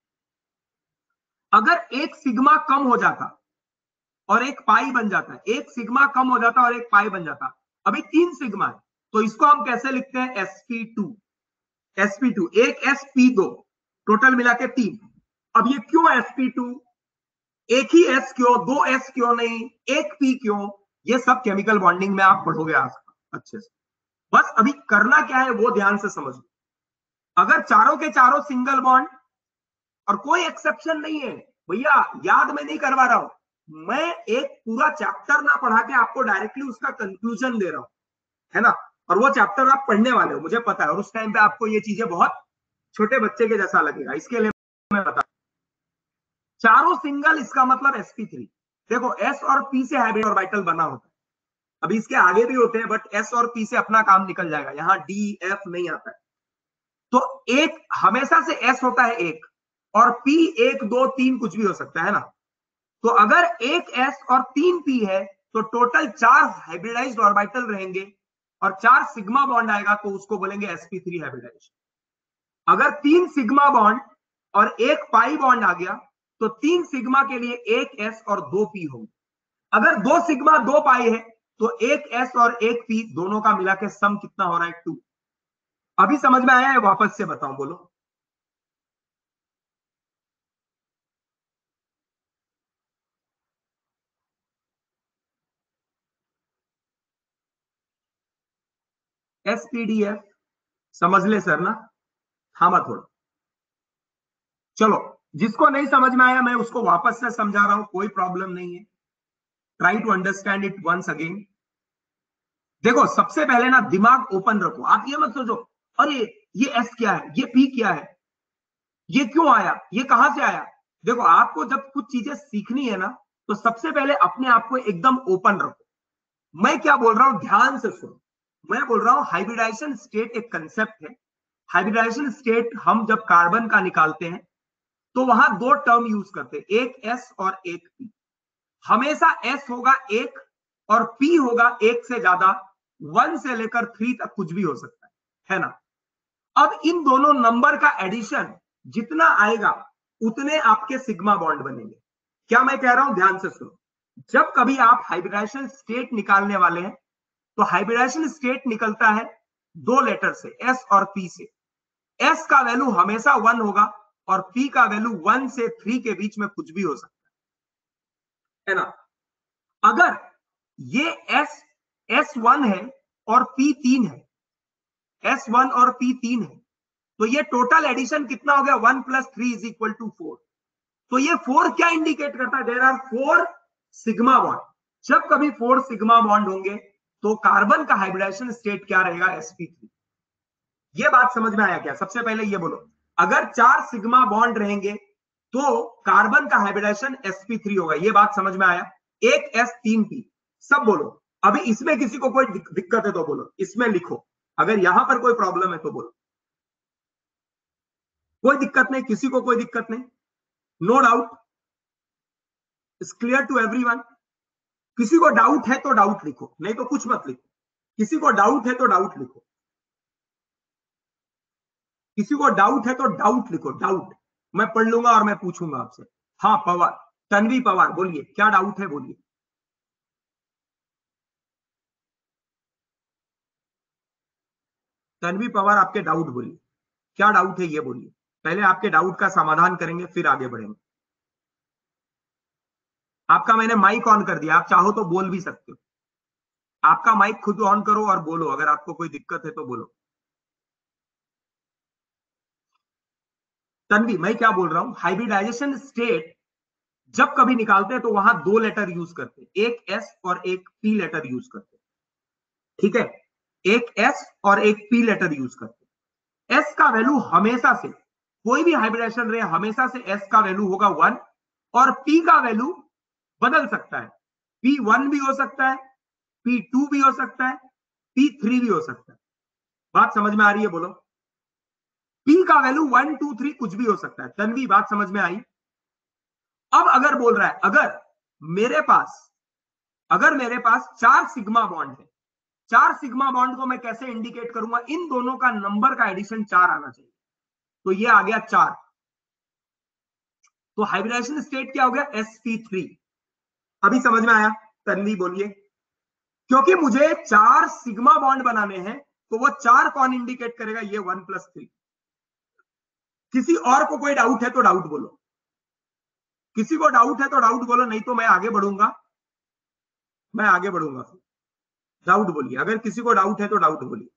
अगर एक सिग्मा कम हो जाता और एक पाई बन जाता है, एक सिग्मा कम हो जाता और एक पाई बन जाता, अभी 3 सिग्मा है, तो इसको हम कैसे लिखते हैं, sp2। sp2, एक sp2, टोटल मिला के 3। अब ये क्यों sp2, एक ही s क्यों, 2 s क्यों नहीं, एक p क्यों, ये सब केमिकल बॉन्डिंग में आप पढ़ोगे आज अच्छे से। बस अभी करना क्या है वो ध्यान से समझो। अगर चारों के चारों सिंगल बॉन्ड, और कोई एक्सेप्शन नहीं है भैया, याद में नहीं करवा रहा हूं मैं, एक पूरा चैप्टर ना पढ़ा के आपको डायरेक्टली उसका कंक्लूजन दे रहा हूं, है ना। और वो चैप्टर आप पढ़ने वाले हो मुझे पता है, और उस टाइम पे आपको ये चीजें बहुत छोटे बच्चे के जैसा लगेगा, इसके लिए मैं बता, चारों सिंगल इसका मतलब sp3। देखो s और p से हाइब्रिड ऑर्बिटल बना होता है, अभी इसके आगे भी होते हैं बट s और p से अपना काम निकल जाएगा, यहाँ d f नहीं आता है। तो एक हमेशा से s होता है एक, और p 1 2 3 कुछ भी हो सकता है ना। तो अगर एक s और 3 p है तो टोटल 4 हाइब्रिडाइज्ड ऑर्बिटल रहेंगे और 4 सिग्मा बॉन्ड आएगा तो उसको बोलेंगे sp3 हाइब्रिडाइजेशन। अगर 3 सिग्मा बॉन्ड और 1 पाई बॉन्ड आ गया तो 3 सिग्मा के लिए 1 s और 2 p होंगे। अगर 2 सिग्मा 2 पाई है तो 1 s और 1 p दोनों का मिला के सम कितना हो रहा है 2। अभी समझ में आया है? वापस से बताऊं, बोलो। SPDF समझ ले सर ना, थामा थोड़ा। चलो, जिसको नहीं समझ में आया मैं उसको वापस से समझा रहा हूं, कोई प्रॉब्लम नहीं है। Try to understand it once again. देखो, सबसे पहले ना दिमाग ओपन रखो। आप ये मत सोचो अरे ये एस क्या है, ये पी क्या है, ये क्यों आया, ये कहां से आया। देखो, आपको जब कुछ चीजें सीखनी है ना तो सबसे पहले अपने आप को एकदम ओपन रखो। मैं क्या बोल रहा हूं ध्यान से सुनो। मैं बोल रहा हूं हाइब्रिडाइजेशन स्टेट एक कंसेप्ट है। हाइब्रिडाइजेशन स्टेट हम जब कार्बन का निकालते हैं तो वहां 2 टर्म यूज करते हैं, एक एस और एक पी। हमेशा एस होगा 1 और पी होगा 1 से ज्यादा। 1 से लेकर 3 तक कुछ भी हो सकता है ना। अब इन दोनों नंबर का एडिशन जितना आएगा उतने आपके सिग्मा बॉन्ड बनेंगे। क्या मैं कह रहा हूं ध्यान से सुनो। जब कभी आप हाइब्रिडाइजेशन स्टेट निकालने वाले हैं तो हाइब्रिडाइजेशन स्टेट निकलता है 2 लेटर से, एस और पी से। एस का वैल्यू हमेशा 1 होगा और पी का वैल्यू 1 से 3 के बीच में कुछ भी हो सकता है ना। अगर ये S1 है और P3 है, S1 और P3 है, तो ये टोटल एडिशन कितना हो गया 1 + 3 = 4। तो ये 4 क्या इंडिकेट करता है, देयर आर 4 सिग्मा बॉन्ड। जब कभी 4 सिग्मा बॉन्ड होंगे तो कार्बन का हाइब्रिडाइजेशन स्टेट क्या रहेगा, sp3। ये बात समझ में आया क्या? सबसे पहले ये बोलो, अगर 4 सिग्मा बॉन्ड रहेंगे तो कार्बन का हाइब्रिडाइजेशन sp3 होगा। ये बात समझ में आया? एक s 3 p, सब बोलो। अभी इसमें किसी को कोई दिक्कत है तो बोलो, इसमें लिखो। अगर यहां पर कोई प्रॉब्लम है तो बोलो। कोई दिक्कत नहीं, किसी को कोई दिक्कत नहीं, no doubt, it's clear to everyone. किसी को डाउट है तो डाउट लिखो, नहीं तो कुछ मत लिखो। किसी को डाउट है तो डाउट लिखो, किसी को डाउट है तो डाउट लिखो, डाउट। मैं पढ़ लूंगा और मैं पूछूंगा आपसे। हाँ पवार, तन्वी पवार, बोलिए क्या डाउट है, बोलिए। तन्वी पवार, आपके डाउट बोलिए, क्या डाउट है ये बोलिए। पहले आपके डाउट का समाधान करेंगे फिर आगे बढ़ेंगे। आपका मैंने माइक ऑन कर दिया, आप चाहो तो बोल भी सकते हो। आपका माइक खुद ऑन करो और बोलो, अगर आपको कोई दिक्कत है तो बोलो। तन्वी, मैं क्या बोल रहा हूं, हाइब्रिडाइजेशन स्टेट जब कभी निकालते हैं तो वहां 2 लेटर यूज करते हैं, एक एस और एक पी लेटर यूज करते हैं। ठीक है, एक एस और एक पी लेटर यूज करते हैं। एस का वैल्यू हमेशा से, कोई भी हाइब्रिडेशन रहे, हमेशा से एस का वैल्यू होगा 1 और पी का वैल्यू बदल सकता है। P1 भी हो सकता है, P2 भी हो सकता है, P3 भी हो सकता है। बात समझ में आ रही है, बोलो। P का वैल्यू 1 2 3 कुछ भी हो सकता है। तन्वी, बात समझ में आई? अब अगर बोल रहा है मेरे पास अगर मेरे पास 4 सिग्मा बॉन्ड है, 4 सिग्मा बॉन्ड को मैं कैसे इंडिकेट करूंगा, इन दोनों का नंबर का एडिशन 4 आना चाहिए। तो ये आ गया 4, तो हाइब्रिडाइजेशन स्टेट क्या हो गया, sp3। अभी समझ में आया? तन्वी बोलिए। क्योंकि मुझे 4 सिग्मा बॉन्ड बनाने हैं तो वो 4 कौन इंडिकेट करेगा, ये 1 + 3। किसी और को कोई डाउट है तो डाउट बोलो, किसी को डाउट है तो डाउट बोलो, नहीं तो मैं आगे बढ़ूंगा। मैं आगे बढ़ूंगा फिर। डाउट बोलिए, अगर किसी को डाउट है तो डाउट बोलिए।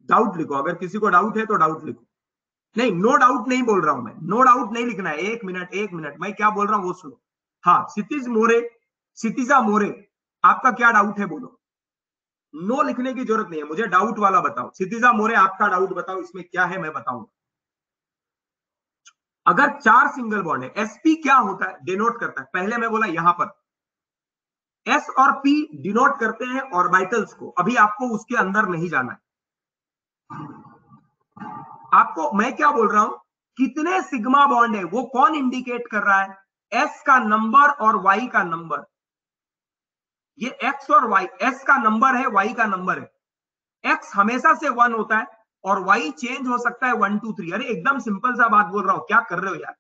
डाउट लिखो, अगर किसी को डाउट है तो डाउट लिखो। नहीं, नो डाउट नहीं बोल रहा हूं मैं, नो डाउट नहीं लिखना है। एक मिनट, एक मिनट, मैं क्या बोल रहा हूं वो सुनो। हाँ, क्षितिजा मोरे, आपका क्या डाउट है बोलो। नो लिखने की जरूरत नहीं है, मुझे डाउट वाला बताओ। क्षितिजा मोरे, आपका डाउट बताओ, इसमें क्या है मैं बताऊंगा। अगर 4 सिंगल बॉन्ड है, sp क्या होता है, डिनोट करता है, पहले मैं बोला यहां पर s और p डिनोट करते हैं ऑर्बिटल्स को। अभी आपको उसके अंदर नहीं जाना है। आपको मैं क्या बोल रहा हूं, कितने सिग्मा बॉन्ड है वो कौन इंडिकेट कर रहा है, एस का नंबर और वाई का नंबर, ये एक्स और वाई, एस का नंबर है, वाई का नंबर है। एक्स हमेशा से 1 होता है और वाई चेंज हो सकता है 1 2 3। अरे एकदम सिंपल सा बात बोल रहा हूं, क्या कर रहे हो यार।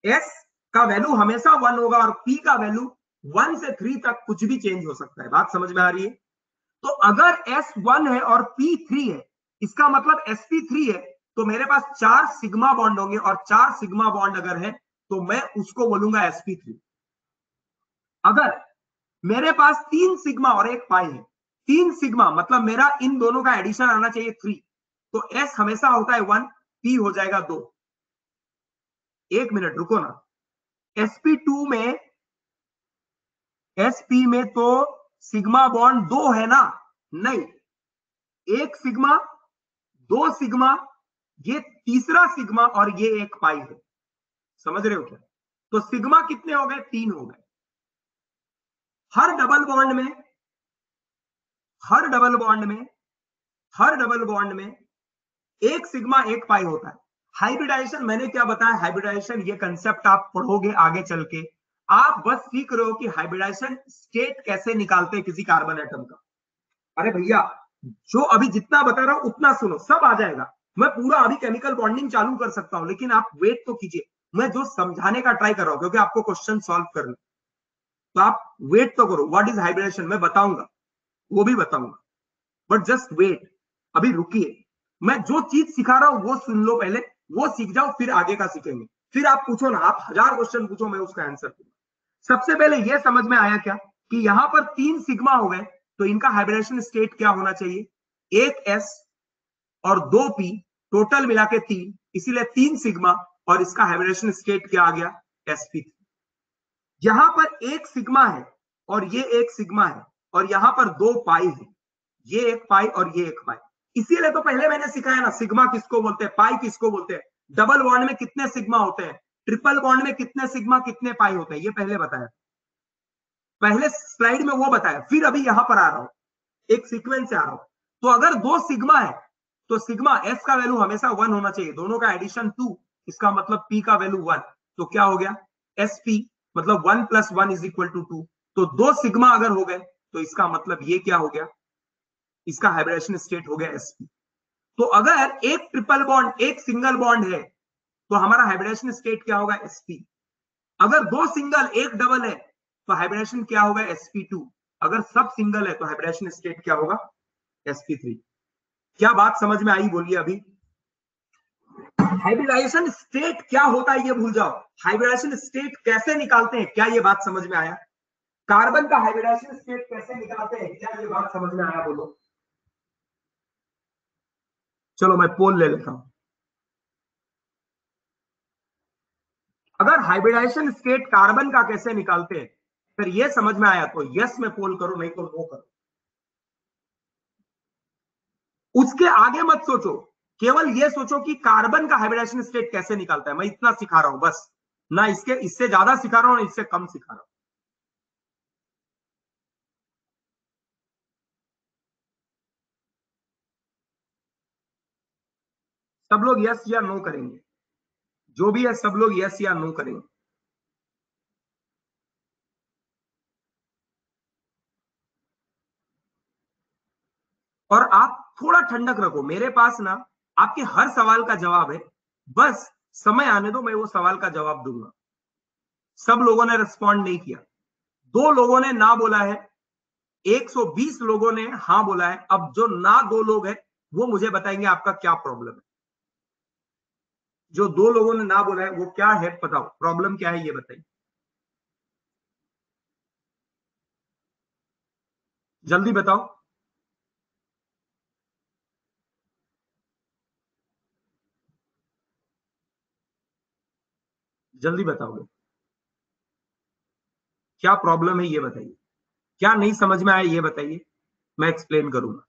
एस का वैल्यू हमेशा 1 होगा और पी का वैल्यू 1 से 3 तक कुछ भी चेंज हो सकता है। बात समझ में आ रही है। तो अगर एस 1 है और पी 3 है, इसका मतलब एस पी 3 है, तो मेरे पास 4 सिग्मा बॉन्ड होंगे और 4 सिग्मा बॉन्ड अगर है तो मैं उसको बोलूंगा sp3। अगर मेरे पास 3 सिग्मा और एक पाई है, 3 सिग्मा मतलब मेरा इन दोनों का एडिशन आना चाहिए 3, तो एस हमेशा होता है 1, पी हो जाएगा 2। एक मिनट रुको ना, sp2 में, sp में तो सिग्मा बॉन्ड 2 है ना? नहीं, एक सिग्मा, 2 सिग्मा, ये तीसरा सिग्मा और ये एक पाई है। समझ रहे हो क्या? तो सिग्मा कितने हो गए? 3 हो गए। हर डबल बॉन्ड में, हर डबल बॉन्ड में, हर डबल बॉन्ड में एक सिग्मा एक पाई होता है। हाइब्रिडाइजेशन मैंने क्या बताया? हाइब्रिडाइजेशन ये कंसेप्ट आप पढ़ोगे आगे चल के। आप बस सीख रहे हो कि हाइब्रिडाइजेशन स्टेट कैसे निकालते हैं किसी कार्बन एटम का। अरे भैया, जो अभी जितना बता रहा हूं उतना सुनो, सब आ जाएगा। मैं पूरा अभी केमिकल बॉन्डिंग चालू कर सकता हूं, लेकिन आप वेट तो कीजिए। मैं जो समझाने का ट्राई कर रहा हूं, क्योंकि आपको क्वेश्चन सॉल्व करना, तो आप वेट तो करो। व्हाट इज हाइब्रिडेशन मैं बताऊंगा, वो भी बताऊंगा, बट जस्ट वेट, अभी रुकिए। मैं जो चीज सिखा रहा हूं वो सुन लो पहले, वो सीख जाओ, फिर आगे का सीखेंगे। फिर आप पूछो ना, आप 1000 क्वेश्चन पूछो, मैं उसका आंसर दूंगा। सबसे पहले यह समझ में आया क्या कि यहां पर 3 सिग्मा हो गए, तो इनका हाइब्रिडेशन स्टेट क्या होना चाहिए? एक एस और 2 पी, टोटल मिला के 3, इसीलिए 3 सिग्मा, और इसका हाइब्रिडेशन स्टेट क्या आ गया? sp3। यहां पर एक सिग्मा है और ये एक सिग्मा है, और यहां पर 2 पाई है, ये एक पाई और ये एक पाई। इसीलिए तो पहले मैंने सिखाया ना, सिग्मा किसको बोलते हैं, पाई किसको बोलते हैं, डबल बॉन्ड में कितने सिग्मा होते हैं, ट्रिपल बॉन्ड में कितने सिग्मा कितने पाई होते हैं, ये पहले बताया। पहले स्लाइड में वो बताया, फिर अभी यहां पर आ रहा हूं, एक सीक्वेंस से आ रहा हूं। तो अगर 2 सिग्मा है तो सिग्मा एस का वैल्यू हमेशा 1 होना चाहिए, दोनों का एडिशन 2, इसका मतलब पी का वैल्यू 1। तो क्या हो गया? एस पी, मतलब 1 + 1 = 2। तो 2 सिग्मा अगर हो गए तो इसका मतलब ये क्या हो गया? इसका हाइब्रिडेशन स्टेट हो गया sp। तो अगर एक ट्रिपल बॉन्ड एक सिंगल बॉन्ड है तो हमारा हाइब्रिडेशन स्टेट क्या होगा? sp। अगर 2 सिंगल एक डबल है तो हाइब्रिडेशन क्या होगा? sp2। अगर सब सिंगल है तो हाइब्रिडेशन स्टेट क्या होगा? sp3। क्या बात समझ में आई? बोलिए अभी। हाइब्रिडाइजेशन स्टेट क्या होता है ये भूल जाओ, हाइब्रिडाइजेशन स्टेट कैसे निकालते हैं क्या ये बात समझ में आया? कार्बन का हाइब्रिडाइजेशन स्टेट कैसे निकालते हैं क्या ये बात समझ में आया? बोलो। चलो मैं पोल ले लेता हूं। अगर हाइब्रिडाइजेशन स्टेट कार्बन का कैसे निकालते हैं फिर ये समझ में आया तो यस में पोल करो, नहीं तो नो करो। उसके आगे मत सोचो, केवल ये सोचो कि कार्बन का हाइब्रिडाइजेशन स्टेट कैसे निकालता है। मैं इतना सिखा रहा हूं बस, ना इसके इससे ज्यादा सिखा रहा हूं ना इससे कम सिखा रहा हूं। सब लोग यस या नो करेंगे, जो भी है सब लोग यस या नो करेंगे। और आप थोड़ा ठंडक रखो, मेरे पास ना आपके हर सवाल का जवाब है, बस समय आने दो, मैं वो सवाल का जवाब दूंगा। सब लोगों ने रिस्पॉन्ड नहीं किया, 2 लोगों ने ना बोला है, 120 लोगों ने हाँ बोला है। अब जो ना 2 लोग हैं वो मुझे बताएंगे आपका क्या प्रॉब्लम है। जो 2 लोगों ने ना बोला है वो क्या है, बताओ प्रॉब्लम क्या है ये बताइए, जल्दी बताओ। जल्दी बताओगे क्या प्रॉब्लम है ये बताइए, क्या नहीं समझ में आया ये बताइए, मैं एक्सप्लेन करूंगा।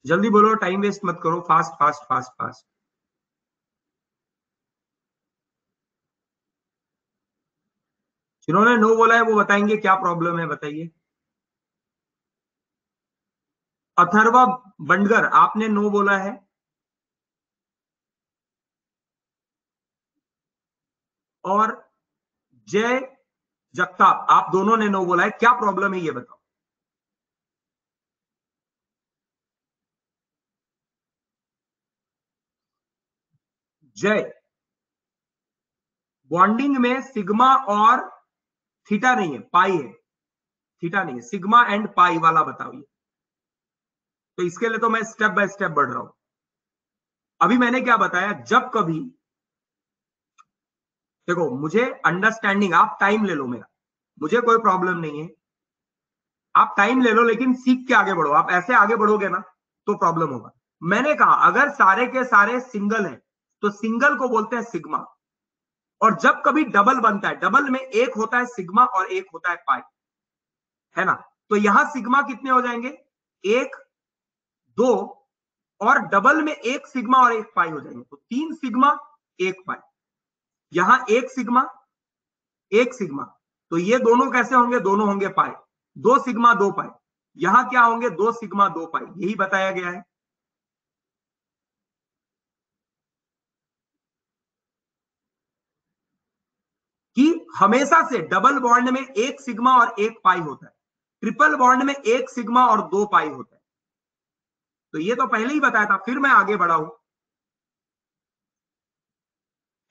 जल्दी बोलो, टाइम वेस्ट मत करो, फास्ट फास्ट फास्ट फास्ट। जिन्होंने नो बोला है वो बताएंगे क्या प्रॉब्लम है, बताइए। अथर्व बंडगर, आपने नो बोला है। और जय जगताप, आप दोनों ने नो बोला है। क्या प्रॉब्लम है ये बताओ। जय, बॉन्डिंग में सिग्मा और थीटा नहीं है, पाई है। थीटा नहीं है, सिग्मा एंड पाई वाला बताओ ये। तो इसके लिए तो मैं स्टेप बाय स्टेप बढ़ रहा हूं। अभी मैंने क्या बताया, जब कभी देखो मुझे अंडरस्टैंडिंग, आप टाइम ले लो मेरा, मुझे कोई प्रॉब्लम नहीं है। आप टाइम ले लो, लेकिन सीख के आगे बढ़ो। आप ऐसे आगे बढ़ोगे ना तो प्रॉब्लम होगा। मैंने कहा अगर सारे के सारे सिंगल हैं तो सिंगल को बोलते हैं सिग्मा। और जब कभी डबल बनता है, डबल में एक होता है सिग्मा और एक होता है पाई, है ना। तो यहां सिग्मा कितने हो जाएंगे, एक, दो, और डबल में एक सिग्मा और एक पाई हो जाएंगे, तो तीन सिग्मा एक पाई। यहां एक सिग्मा एक सिग्मा, तो ये दोनों कैसे होंगे, दोनों होंगे पाई। दो सिग्मा दो पाई, यहां क्या होंगे, दो सिग्मा दो पाई, यही बताया गया है। कि हमेशा से डबल बॉन्ड में एक सिग्मा और एक पाई होता है, ट्रिपल बॉन्ड में एक सिग्मा और दो पाई होता है। तो ये तो पहले ही बताया था, फिर मैं आगे बढ़ा हूं,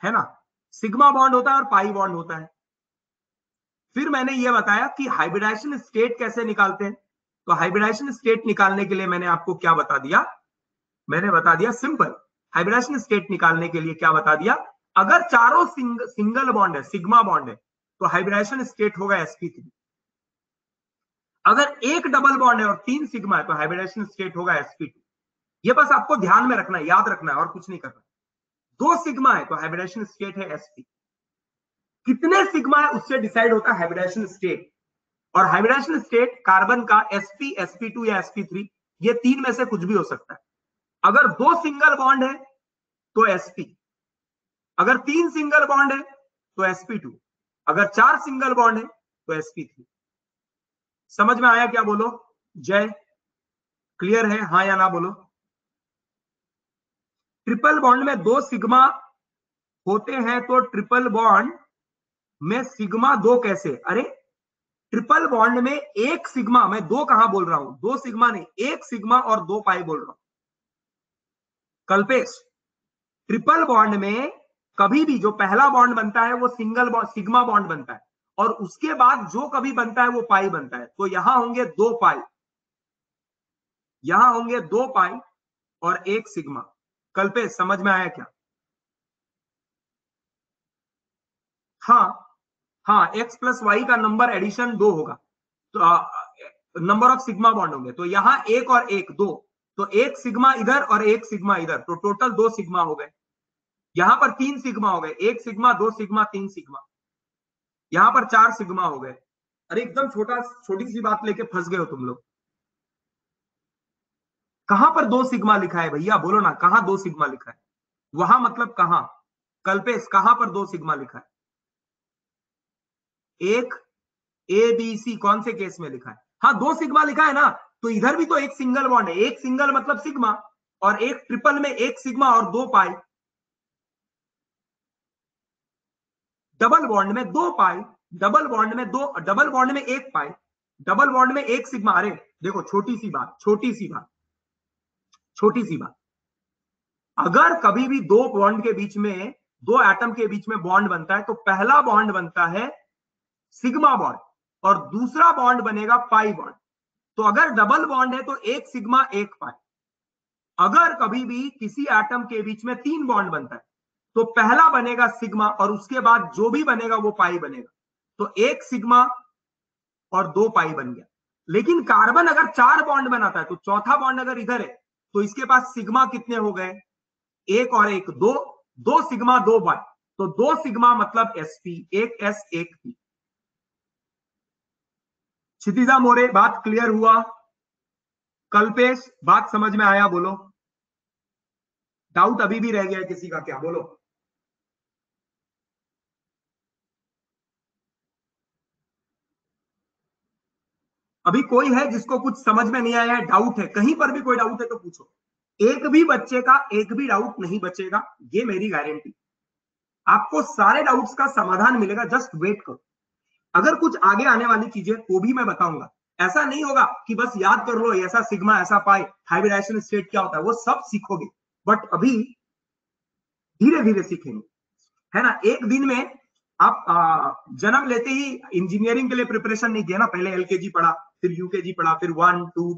है ना। सिग्मा बॉन्ड होता है और पाई बॉन्ड होता है। फिर मैंने ये बताया कि हाइब्रिडाइजेशन स्टेट कैसे निकालते हैं। तो हाइब्रिडाइजेशन स्टेट निकालने के लिए मैंने आपको क्या बता दिया, मैंने बता दिया सिंपल। हाइब्रिडाइजेशन स्टेट निकालने के लिए क्या बता दिया, अगर चारों सिंगल बॉन्ड है, सिग्मा बॉन्ड है, तो हाइब्रिडाइजेशन स्टेट होगा sp3। अगर एक डबल बॉन्ड है और तीन सिग्मा है तो हाइब्रिडाइजेशन स्टेट होगा sp2। ये बस आपको ध्यान में रखना है, याद रखना है, और कुछ नहीं करना। दो सिग्मा है तो हाइब्रिडाइजेशन स्टेट है sp। कितने सिग्मा है उससे डिसाइड होता है हाइब्रिडाइजेशन स्टेट। और हाइब्रिडाइजेशन स्टेट कार्बन का sp, sp2 या sp3, ये तीन में से कुछ भी हो सकता है। अगर दो सिंगल बॉन्ड है तो sp, अगर तीन सिंगल बॉन्ड है तो sp2, अगर चार सिंगल बॉन्ड है तो sp3। समझ में आया क्या, बोलो। जय, क्लियर है, हाँ या ना बोलो। ट्रिपल बॉन्ड में दो सिग्मा होते हैं तो ट्रिपल बॉन्ड में सिग्मा दो कैसे, अरे ट्रिपल बॉन्ड में एक सिग्मा, मैं दो कहां बोल रहा हूं, दो सिग्मा नहीं, एक सिग्मा और दो पाई बोल रहा हूं। कल्पेश, ट्रिपल बॉन्ड में कभी भी जो पहला बॉन्ड बनता है वो सिंगल बॉन्ड, सिग्मा बॉन्ड बनता है, और उसके बाद जो कभी बनता है वो पाई बनता है। तो यहां होंगे दो पाई, यहां होंगे दो पाई और एक सिग्मा। कल्पेश, समझ में आया क्या। हाँ, हाँ, एक्स प्लस वाई का नंबर एडिशन दो होगा, तो नंबर ऑफ सिग्मा बॉन्ड होंगे। तो यहां एक और एक दो, तो एक सिग्मा इधर और एक सिग्मा इधर, तो टोटल दो सिग्मा हो गए। यहां पर तीन सिग्मा हो गए, एक सिग्मा दो सिग्मा तीन सिग्मा, यहां पर चार सिग्मा हो गए। अरे एकदम छोटी सी बात लेके फंस गए हो तुम लोग। कहां पर दो सिग्मा लिखा है भैया, बोलो ना, कहां दो सिग्मा लिखा है, वहां मतलब कहां। कल्पेश, कहां पर दो सिग्मा लिखा है, एक ए बी सी कौन से केस में लिखा है, हाँ दो सिग्मा लिखा है ना। तो इधर भी तो एक सिंगल बॉन्ड है, एक सिंगल मतलब सिग्मा, और एक ट्रिपल में एक सिग्मा और दो पाई। डबल बॉन्ड में दो पाई, डबल बॉन्ड में दो, डबल बॉन्ड में एक पाई, डबल बॉन्ड में एक सिग्मा। अरे देखो, छोटी सी बात, छोटी सी बात, छोटी सी बात, अगर कभी भी दो बॉन्ड के बीच में, दो एटम के बीच में बॉन्ड बनता है तो पहला बॉन्ड बनता है सिग्मा बॉन्ड और दूसरा बॉन्ड बनेगा पाई बॉन्ड। तो अगर डबल बॉन्ड है तो एक सिग्मा एक पाई। अगर कभी भी किसी एटम के बीच में तीन बॉन्ड बनता है तो पहला बनेगा सिग्मा और उसके बाद जो भी बनेगा वो पाई बनेगा। तो एक सिग्मा और दो पाई बन गया। लेकिन कार्बन अगर चार बॉन्ड बनाता है तो चौथा बॉन्ड अगर इधर है तो इसके पास सिग्मा कितने हो गए, एक और एक दो, दो सिग्मा दो पाई, तो दो सिग्मा मतलब sp, एक s एक p। क्षितिजा मोरे, बात क्लियर हुआ। कल्पेश, बात समझ में आया, बोलो। डाउट अभी भी रह गया है किसी का क्या, बोलो। अभी कोई है जिसको कुछ समझ में नहीं आया है, डाउट है, कहीं पर भी कोई डाउट है तो पूछो। एक भी बच्चे का एक भी डाउट नहीं बचेगा, ये मेरी गारंटी। आपको सारे डाउट्स का समाधान मिलेगा, जस्ट वेट करो। अगर कुछ आगे आने वाली चीजें वो भी मैं बताऊंगा। ऐसा नहीं होगा कि बस याद कर लो ऐसा सिग्मा ऐसा पाई हाइब्रिडाइजेशन स्टेट क्या होता है, वो सब सीखोगे, बट अभी धीरे धीरे सीखेंगे, है ना। एक दिन में आप जन्म लेते ही इंजीनियरिंग के लिए प्रिपरेशन नहीं किया ना, पहले एलकेजी पढ़ा, फिर यूकेजी पढ़ा, फिर 1 2,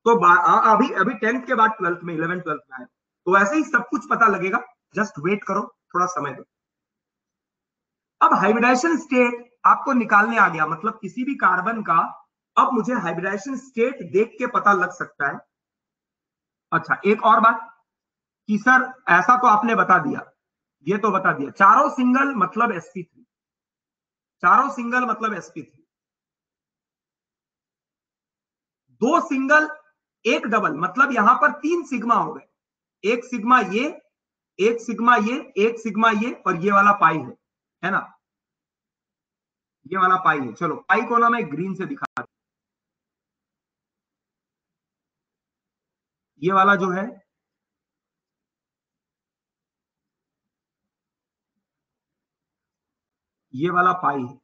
तो अभी अभी 10th के बाद 12th में 11th 12th में आए, तो ऐसे ही सब कुछ पता लगेगा। जस्ट वेट करो, थोड़ा समय दो। अब हाइब्रिडाइजेशन स्टेट आपको निकालने आ गया, मतलब किसी भी कार्बन का अब मुझे हाइब्रिडाइजेशन स्टेट देख के पता लग सकता है। अच्छा, एक और बात कि सर ऐसा तो आपने बता दिया, ये तो बता दिया चारों सिंगल मतलब sp3, चारों सिंगल मतलब sp3, दो सिंगल एक डबल मतलब यहां पर 3 सिग्मा हो गए, एक सिग्मा ये, एक सिग्मा ये, एक सिग्मा ये, और ये वाला पाई है ना, ये वाला पाई है। चलो पाई को ना मैं ग्रीन से दिखा दूं, ये वाला जो है ये वाला पाई है।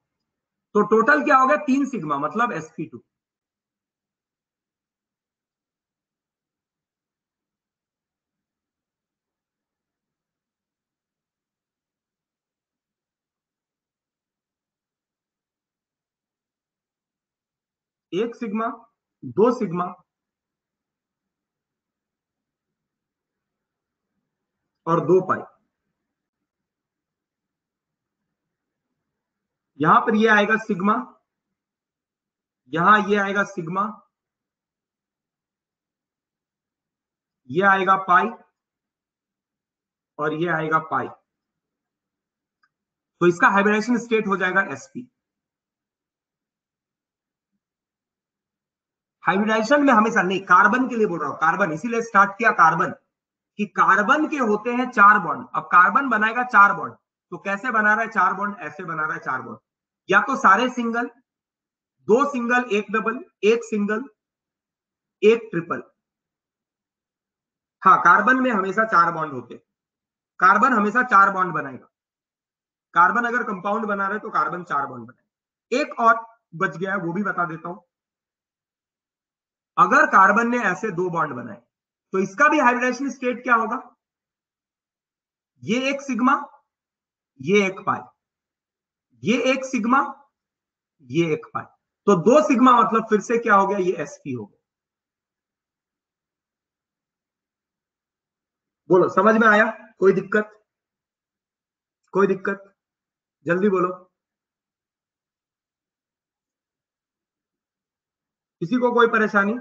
तो टोटल क्या हो गया, 3 सिग्मा मतलब sp2। एक सिग्मा, दो सिग्मा और दो पाई। यहां पर ये आएगा सिग्मा, यहां ये आएगा सिग्मा, ये आएगा पाई और ये आएगा पाई। तो इसका हाइब्रिडाइजेशन स्टेट हो जाएगा sp। हाइब्रिडाइजेशन में हमेशा नहीं, कार्बन के लिए बोल रहा हूं, कार्बन इसीलिए स्टार्ट किया कार्बन, कि कार्बन के होते हैं 4 बॉन्ड। अब कार्बन बनाएगा 4 बॉन्ड, तो कैसे बना रहा है 4 बॉन्ड, ऐसे बना रहा है 4 बॉन्ड, या तो सारे सिंगल, दो सिंगल एक डबल, एक सिंगल एक ट्रिपल। हाँ, कार्बन में हमेशा 4 बॉन्ड होते हैं, कार्बन हमेशा 4 बॉन्ड बनाएगा। कार्बन अगर कंपाउंड बना रहे तो कार्बन 4 बॉन्ड बनाएगा। एक और बच गया है, वो भी बता देता हूं। अगर कार्बन ने ऐसे 2 बॉन्ड बनाए तो इसका भी हाइब्रिडाइजेशन स्टेट क्या होगा, ये एक सिग्मा, ये एक पाई, ये एक सिग्मा, ये एक पाई। तो 2 सिग्मा मतलब फिर से क्या हो गया, ये sp हो गया। बोलो समझ में आया, कोई दिक्कत, कोई दिक्कत, जल्दी बोलो, किसी को कोई परेशानी।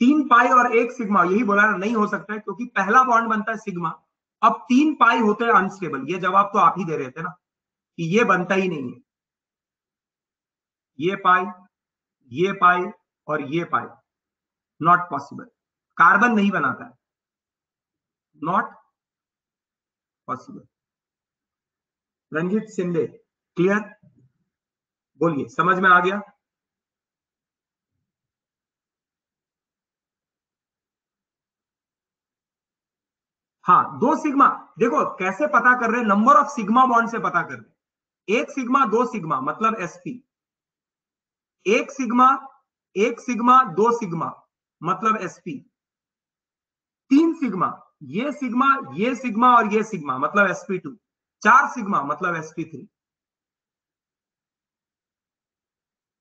3 पाई और एक सिग्मा, यही बोला ना, नहीं हो सकता है क्योंकि पहला बॉन्ड बनता है सिग्मा। अब 3 पाई होते हैं अनस्टेबल, ये जवाब तो आप ही दे रहे थे ना कि ये बनता ही नहीं है, ये पाई, ये पाई और ये पाई, नॉट पॉसिबल, कार्बन नहीं बनाता है, not possible. Ranjit Sindhe, clear, बोलिए समझ में आ गया। हाँ, 2 सिग्मा, देखो कैसे पता कर रहे हैं, नंबर ऑफ सिग्मा बॉन्ड से पता कर रहे हैं। एक सिग्मा दो सिग्मा मतलब sp, एक सिग्मा, एक सिग्मा दो सिग्मा मतलब sp, 3 सिग्मा, ये सिग्मा और ये सिग्मा मतलब sp2, 4 सिग्मा मतलब sp3।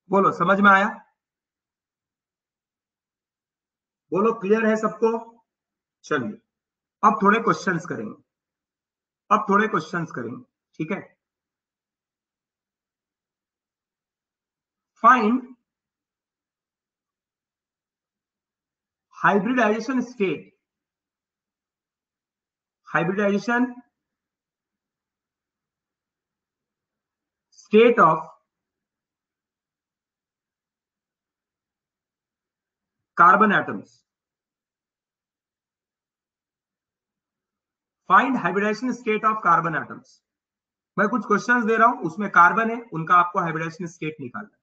बोलो समझ में आया, बोलो क्लियर है सबको। चलिए अब थोड़े क्वेश्चंस करेंगे, अब थोड़े क्वेश्चंस करेंगे, ठीक है। Find hybridization state, hybridization state of carbon atoms, find hybridization state of carbon atoms. मैं कुछ क्वेश्चंस दे रहा हूं, उसमें कार्बन है, उनका आपको हाइब्रिडाइजेशन स्टेट निकालना है।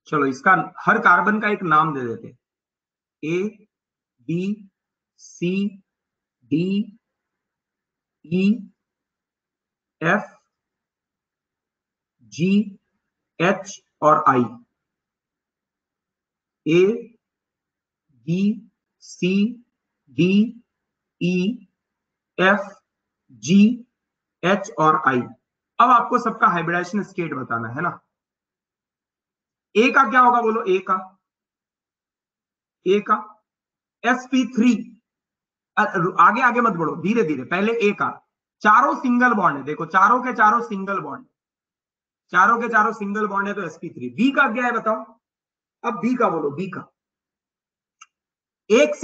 चलो इसका हर कार्बन का एक नाम दे देते, A B C D E F G H और I. A B C D E F G H और आई। अब आपको सबका हाइब्रिडाइजेशन स्टेट बताना है ना। ए का क्या होगा बोलो, ए का sp3। आगे आगे मत बढ़ो, धीरे धीरे, पहले ए का। चारों सिंगल बॉन्ड है, देखो चारों के चारों सिंगल बॉन्ड, चारों के चारों सिंगल बॉन्ड है तो sp3। बी का क्या है बताओ, अब बी का बोलो, बी का एक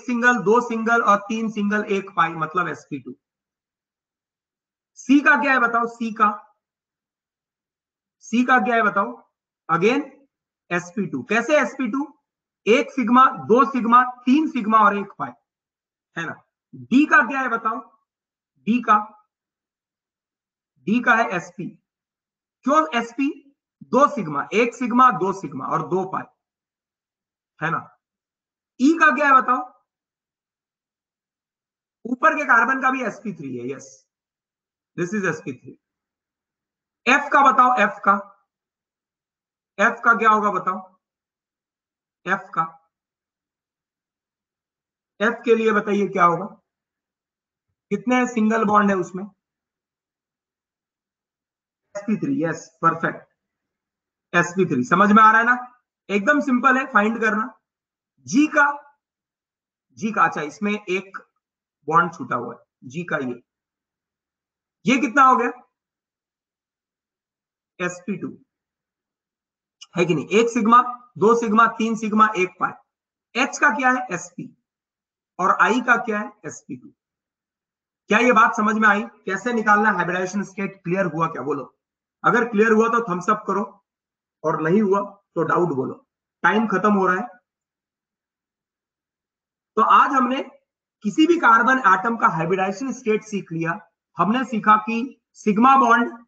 सिंगल दो सिंगल और तीन सिंगल एक पाई मतलब sp2। सी का क्या है बताओ, सी का क्या है बताओ, अगेन sp2। कैसे sp2, एक सिग्मा दो सिग्मा तीन सिग्मा और एक पाई, है ना। डी का क्या है बताओ, डी का है sp। क्यों sp, दो सिग्मा, एक सिग्मा दो सिग्मा और दो पाई, है ना। ई का क्या है बताओ, ऊपर के कार्बन का भी sp3 है, yes this is sp3। F का बताओ, एफ का क्या होगा बताओ, एफ का, एफ के लिए बताइए क्या होगा, कितने सिंगल बॉन्ड है उसमें, sp3, यस परफेक्ट, sp3। समझ में आ रहा है ना, एकदम सिंपल है फाइंड करना। जी का, अच्छा इसमें एक बॉन्ड छूटा हुआ है, जी का ये कितना हो गया, sp2, है कि नहीं। एक सिग्मा दो सिग्मा तीन सिग्मा एक पाई। एच का क्या है sp और आई का क्या है sp2। क्या ये बात समझ में आई, कैसे निकालना हाइब्रिडाइजेशन स्टेट, क्लियर हुआ क्या बोलो। अगर क्लियर हुआ तो थम्स अप करो, और नहीं हुआ तो डाउट बोलो। टाइम खत्म हो रहा है। तो आज हमने किसी भी कार्बन एटम का हाइब्रिडाइजेशन स्टेट सीख लिया। हमने सीखा कि सिग्मा बॉन्ड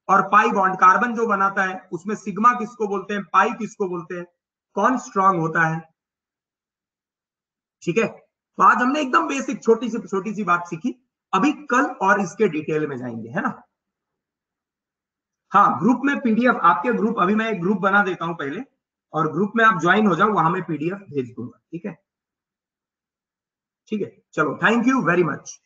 और पाई बॉन्ड, कार्बन जो बनाता है उसमें सिग्मा किसको बोलते हैं, पाई किसको बोलते हैं, कौन स्ट्रांग होता है, ठीक है। तो आज हमने एकदम बेसिक छोटी सी बात सीखी। अभी कल और इसके डिटेल में जाएंगे, है ना। हाँ, ग्रुप में पीडीएफ, आपके ग्रुप, अभी मैं एक ग्रुप बना देता हूं पहले, और ग्रुप में आप ज्वाइन हो जाओ, वहां में पीडीएफ भेज दूंगा, ठीक है। ठीक है, चलो, थैंक यू वेरी मच।